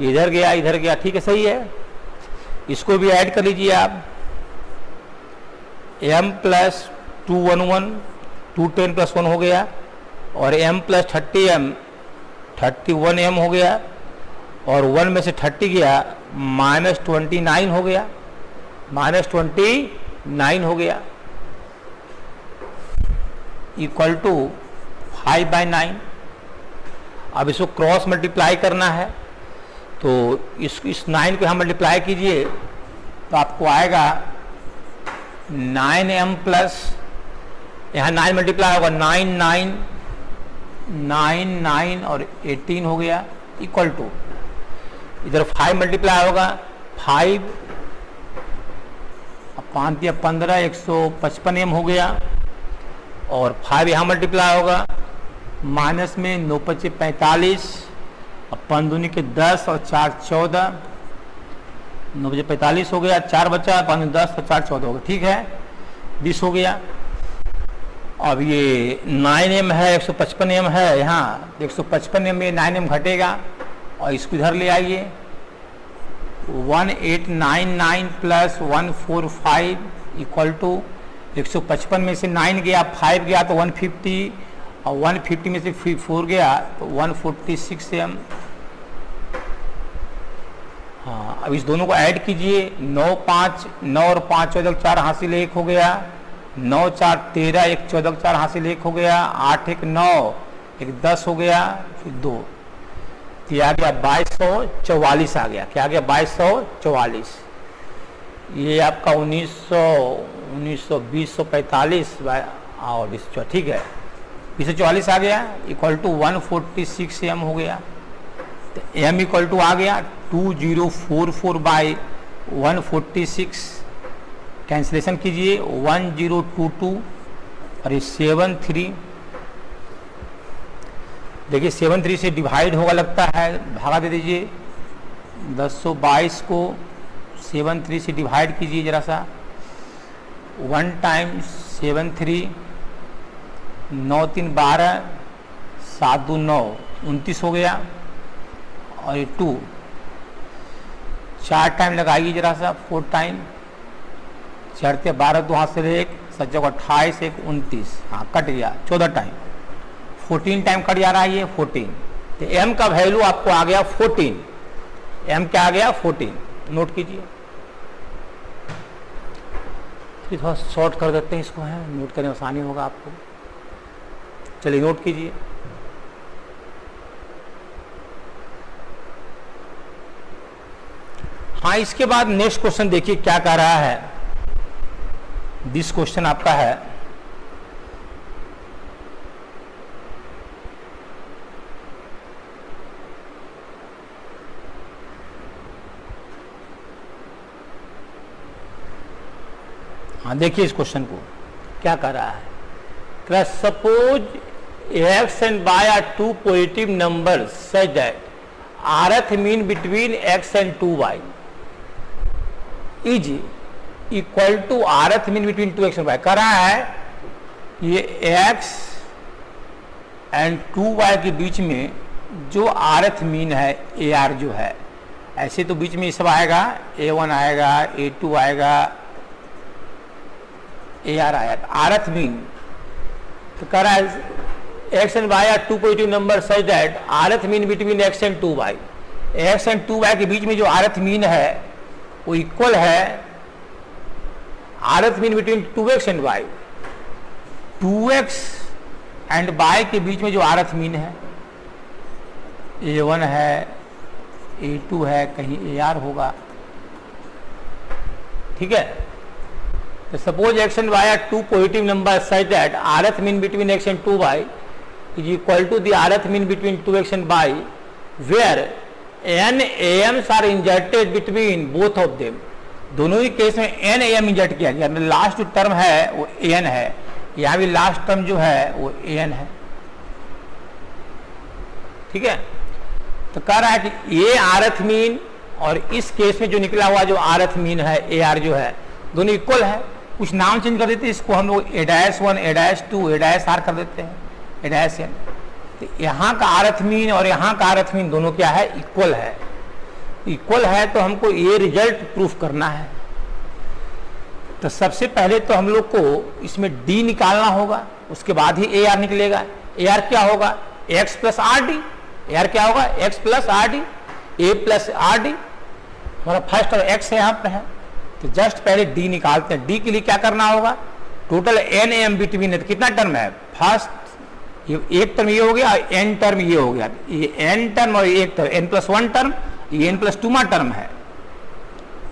इधर गया, ठीक है, सही है। इसको भी ऐड कर लीजिए आप, m प्लस 211 210 प्लस 1 हो गया, और m प्लस 30m 31m हो गया, और 1 में से 30 गया माइनस 29 हो गया, इक्वल टू 5/9। अब इसको क्रॉस मल्टीप्लाई करना है तो इस 9 को हम मल्टीप्लाई कीजिए तो आपको आएगा 9m प्लस, यहाँ 9 मल्टीप्लाई होगा 9 और 18 हो गया, इक्वल टू इधर 5 मल्टीप्लाई होगा 5 5 या 15 155m हो गया, और 5 यहाँ मल्टीप्लाई होगा माइनस में 9 × 5 = 45, अब 5 दूनी के 10 और 4 14, 9 × 45 हो गया, 4 बचा, 5 10 और 4 14 हो गया, ठीक है, 20 हो गया। अब ये 9m है, 155m है, यहाँ 155m में 9m घटेगा, और इसको इधर ले आइए 1899 प्लस 145 इक्वल टू 155 में से 9 गया, 5 गया तो 150, और 150 में से 4 गया तो 146m। हाँ, अब इस दोनों को ऐड कीजिए, 9 और 5 14 4 हासिल 1 हो गया, 9 4 13 1 14 4 हासिल 1 हो गया, 8 1 9 1 10 हो गया, फिर 2, तो आ गया 2244 आ गया। क्या आ गया? 2244। ये आपका 1920 और 20, ठीक है, 244 आ गया, इक्वल टू 146m हो गया। तो m इक्वल टू आ गया 2044/146, कैंसिलेशन कीजिए 1022 और ये 73, देखिए 73 से डिवाइड होगा लगता है, भागा दे दीजिए, 1022 को 73 से डिवाइड कीजिए जरा सा, 1 टाइम्स 73, 9 3 12, 7 2 9 29 हो गया, और ये 2 4 टाइम लगाइए जरा सा, 4 टाइम, 4 × 12 2 हाथ से 1 7 28 1 29, हाँ कट गया 14 टाइम, 14 टाइम कट जा रहा है ये 14। तो m का वैल्यू आपको आ गया 14, m क्या आ गया 14, नोट कीजिए। फिर थोड़ा शॉर्ट कर देते हैं इसको, है नोट करने में आसानी होगा आपको। चलिए नोट कीजिए। हाँ, इसके बाद नेक्स्ट क्वेश्चन देखिए क्या कह रहा है। दिस क्वेश्चन आपका है, हाँ देखिए इस क्वेश्चन को क्या कर रहा है। Suppose x and y are two positive numbers such that rth mean between x and 2y is equal to rth mean between 2x and y। कर रहा है ये x and 2y के बीच में जो rth मीन है ar जो है, ऐसे तो बीच में ये सब आएगा, a1 आएगा, a2 आएगा, AR आया, rth मीन तो कर रहा है x and y are two positive numbers such that rth mean between x and 2y, x and 2y के बीच में जो rth मीन है वो इक्वल है rth mean between 2x and y, 2x and y के बीच में जो rth मीन है, a1 है, a2 है, कहीं AR होगा, ठीक है। Suppose x and y are two positive numbers such that rth mean between x and 2y is equal to the rth mean between 2x and y, where n ams are injected between both of them. दोनों ही case में n am insert किया गया, last जो term है वो an है, यहाँ भी लास्ट टर्म जो है वो an है। ठीक है, तो कह रहा है कि ये rth मीन और इस केस में जो निकला हुआ जो rth मीन है ar जो है दोनों इक्वल है। कुछ नाम चेंज कर देते हैं, इसको हम लोग a-1 a-2 a-r कर देते हैं a-n। तो यहाँ का rth मीन और यहाँ का rth मीन दोनों क्या है, इक्वल है। इक्वल है तो हमको ये रिजल्ट प्रूफ करना है। तो सबसे पहले तो हम लोग को इसमें d निकालना होगा, उसके बाद ही ar निकलेगा। ar क्या होगा, x plus R D. ar क्या होगा, x plus R D, a plus R D. हमारा फर्स्ट और x है यहाँ पे है, तो जस्ट पहले d निकालते हैं। d के लिए क्या करना होगा, टोटल n am बिटवीन है, तो कितना टर्म है, फर्स्ट ये एक टर्म ये हो गया, n टर्म ये हो गया, ये n टर्म और एक टर्म n+1 टर्म, ये n+2 टर्म है।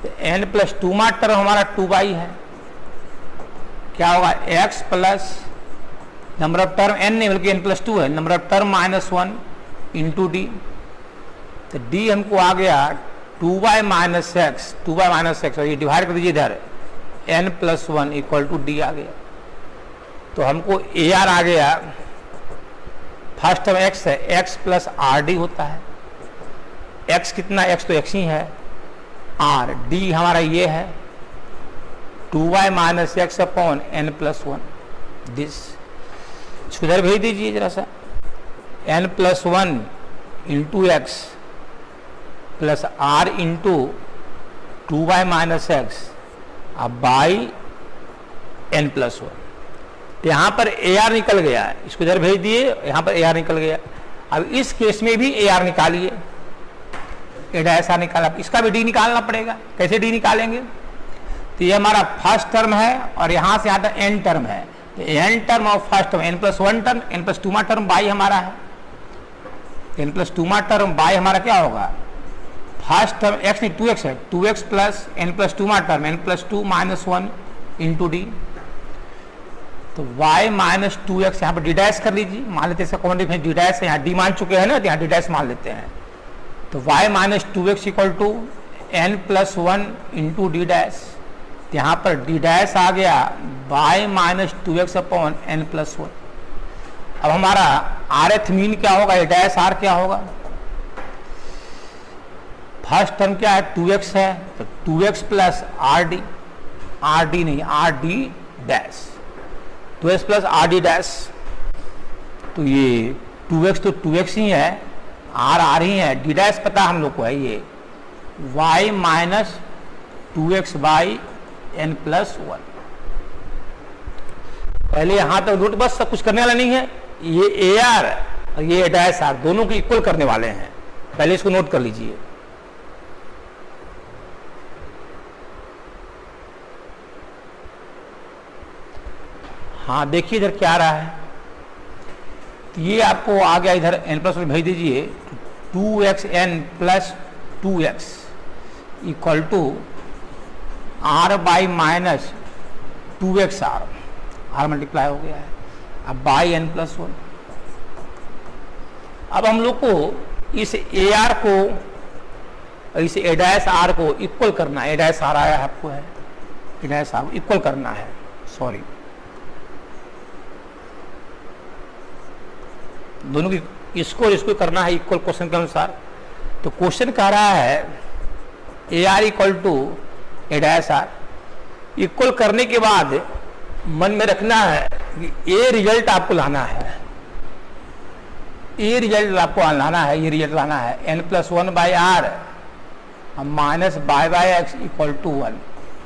तो n+2 टर्म हमारा 2y है। क्या होगा, x plus number of term n नहीं बल्कि n+2 है, number of term -1 into D. तो d हमको आ गया 2y माइनस एक्स और ये डिवाइड कर दीजिए इधर n+1 इक्वल टू डी आ गया। तो हमको ar आ गया, फर्स्ट टर्म x है, x प्लस आर डी होता है। x कितना, x तो x ही है, r d हमारा ये है 2y minus x upon n+1 this. इसको इधर भेज दीजिए जरा सा, n+1 into X plus R into 2y minus X अब बाई n+1। तो यहाँ पर ar निकल गया है, इसको इधर भेज दिए, यहाँ पर ar निकल गया। अब इस केस में भी ar निकालिए, ऐसा निकाला, इसका भी d निकालना पड़ेगा। कैसे d निकालेंगे, तो ये हमारा फर्स्ट टर्म है और यहाँ से आता n टर्म है, तो n टर्म और first term n+1 term n+2 term by हमारा है। n+2 टर्म बाई हमारा क्या होगा, फर्स्ट टर्म x नहीं 2x है, 2x plus n+2 term n+2 -1 into D. तो y माइनस 2x यहाँ पर डी डैश कर लीजिए, मान लेते हैं कॉमन डिफरेंस डी डैश है, यहाँ डी मान चुके हैं ना, तो यहाँ डी डैश मान लेते हैं। तो y minus 2x equal to n+1 into D dash. यहाँ पर डी डैश आ गया y minus 2x upon n+1। अब हमारा rth मीन क्या होगा, ये डैश r क्या होगा, फर्स्ट टर्म क्या है 2x है, तो 2x प्लस आर डी नहीं R D dash, 2x plus R D dash. तो ये 2x तो 2x ही है, r ही है, डी डैश पता हम लोग को है, ये y minus 2x by n+1। पहले यहां तक नोट, बस सब कुछ करने वाला नहीं है, ये ar और ये डैश r दोनों को इक्वल करने वाले हैं, पहले इसको नोट कर लीजिए। हाँ देखिए इधर क्या आ रहा है, तो ये आपको आ गया, इधर n+1 भेज दीजिए, 2xn plus 2x equal to r by minus 2xr, r multiply हो गया है, अब बाई n+1। अब हम लोग को इस ar को और इस a-r को इक्वल करना है, a-r आया है आपको, है a-r इक्वल करना है, सॉरी दोनों की इसको करना है इक्वल क्वेश्चन के अनुसार। तो क्वेश्चन कह रहा है AR equal to A-R, equal करने के बाद मन में रखना है कि ये रिजल्ट आपको लाना है, ये रिजल्ट आपको लाना है, ये रिजल्ट लाना है n+1 by are minus by X equal to 1।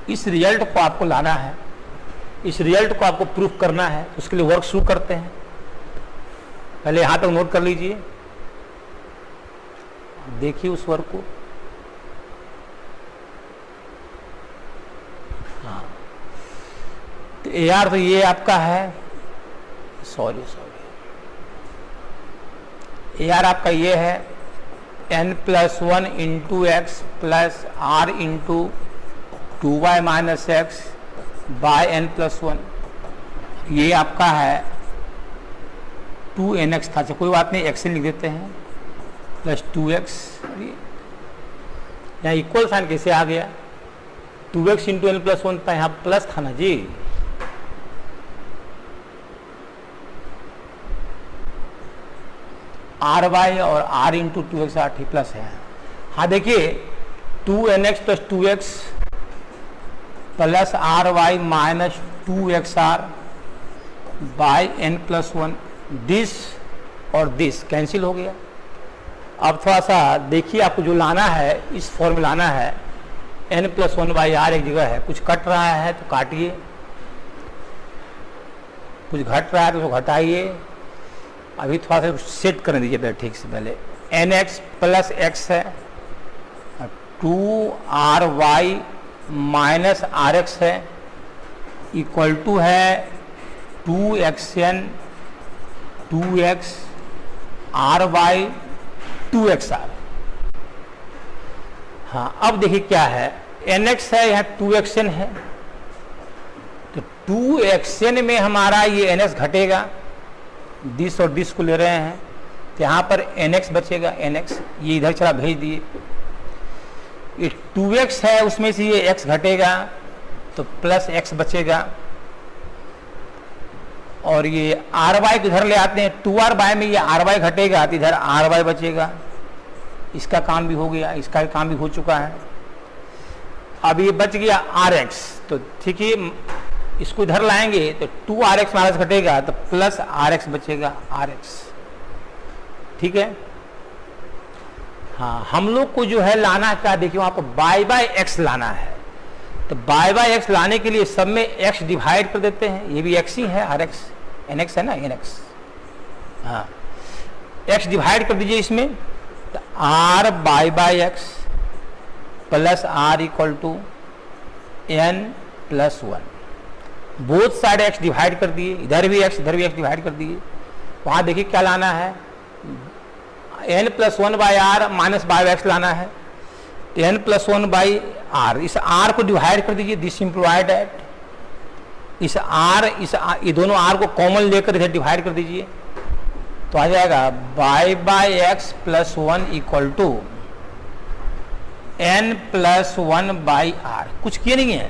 इस रिजल्ट को आपको लाना है, इस रिजल्ट को आपको प्रूफ करना है। उसके लिए वर्क शुरू करते हैं, पहले यहां तक नोट कर लीजिए, देखिए उस वर्क को। हाँ तो AR तो ये आपका है, सॉरी AR आपका ये है n+1 into X plus R into 2y minus X by N plus one, ये आपका है 2nx था, कोई बात नहीं, एक्स लिख देते हैं, प्लस 2x, यहाँ इक्वल साइन कैसे आ गया, 2x into N plus one था, यहाँ प्लस था ना जी, आर वाई और आर इंटू 2x आर ठीक प्लस है। हाँ देखिए 2nx plus 2x plus R Y minus 2xr by N plus one, this और दिस कैंसिल हो गया। अब थोड़ा सा देखिए, आपको जो लाना है इस फॉर्म में लाना है, n plus one by R एक जगह है, कुछ कट रहा है तो काटिए, कुछ घट रहा है तो घटाइए। अभी थोड़ा सा सेट कर दीजिए पहले ठीक से, पहले nx प्लस x है, 2ry माइनस rx है, इक्वल टू है 2xn 2x ry 2xr। हाँ अब देखिए क्या है, nx है यहाँ 2xn है, तो 2xn में हमारा ये nx घटेगा, दिस और दिस को ले रहे हैं तो यहाँ पर nx बचेगा, nx ये इधर चला भेज दिए, ये 2x है उसमें से ये x घटेगा तो प्लस x बचेगा, और ये आर वाई को इधर ले आते हैं, 2r बाय में ये आर वाई घटेगा तो इधर आर वाई बचेगा, इसका काम भी हो गया, इसका भी काम भी हो चुका है। अब ये बच गया आर एक्स, तो ठीक है इसको इधर लाएंगे तो 2rx माइनस घटेगा तो प्लस rx बचेगा, rx ठीक है। हाँ हम लोग को जो है लाना क्या, देखिए वहाँ पर बाय बाय एक्स लाना है, तो बाय बाय एक्स लाने के लिए सब में x डिवाइड कर देते हैं, ये भी x ही है, rx nx है ना, nx, हाँ x डिवाइड कर दीजिए इसमें, तो r by x plus r equal to n plus one, both side x divide कर दिए, इधर भी x डिवाइड कर दिए। वहाँ देखिए क्या लाना है, n plus one by are minus by x लाना है, n plus one by r, इस r को डिवाइड कर दीजिए, दिस इम्प्लॉयड एट, इस ये दोनों r को कॉमन लेकर इधर डिवाइड कर दीजिए, तो आ जाएगा by x plus one equal to n plus one by r, कुछ किए नहीं है,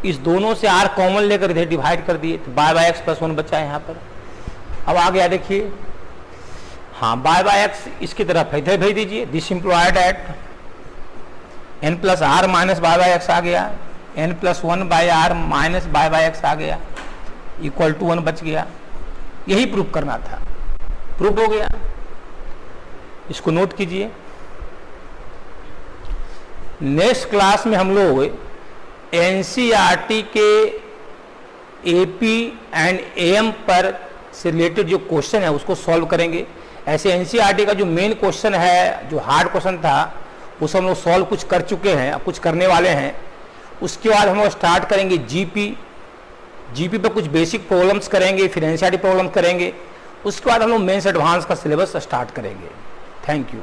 इस दोनों से r कॉमन लेकर इधर डिवाइड कर दिए, तो बाय एक्स प्लस वन बचा है यहाँ पर। अब आ गया देखिए, हाँ बाय एक्स इसकी तरफ इधर भेज दीजिए, this employed at n plus r minus by x आ गया, n plus one by are minus by x आ गया, इक्वल टू वन बच गया। यही प्रूफ करना था, प्रूफ हो गया, इसको नोट कीजिए। नेक्स्ट क्लास में हम लोग एनसीईआरटी के एपी एंड एएम पर से रिलेटेड जो क्वेश्चन है उसको सॉल्व करेंगे। ऐसे एनसीईआरटी का जो मेन क्वेश्चन है, जो हार्ड क्वेश्चन था, उसे हम लोग सॉल्व कुछ कर चुके हैं, अब कुछ करने वाले हैं। उसके बाद हम लोग स्टार्ट करेंगे जीपी पर कुछ बेसिक प्रॉब्लम्स करेंगे, फिर एनसीईआरटी प्रॉब्लम करेंगे, उसके बाद हम लोग मेंस एडवांस का सिलेबस स्टार्ट करेंगे। Thank you.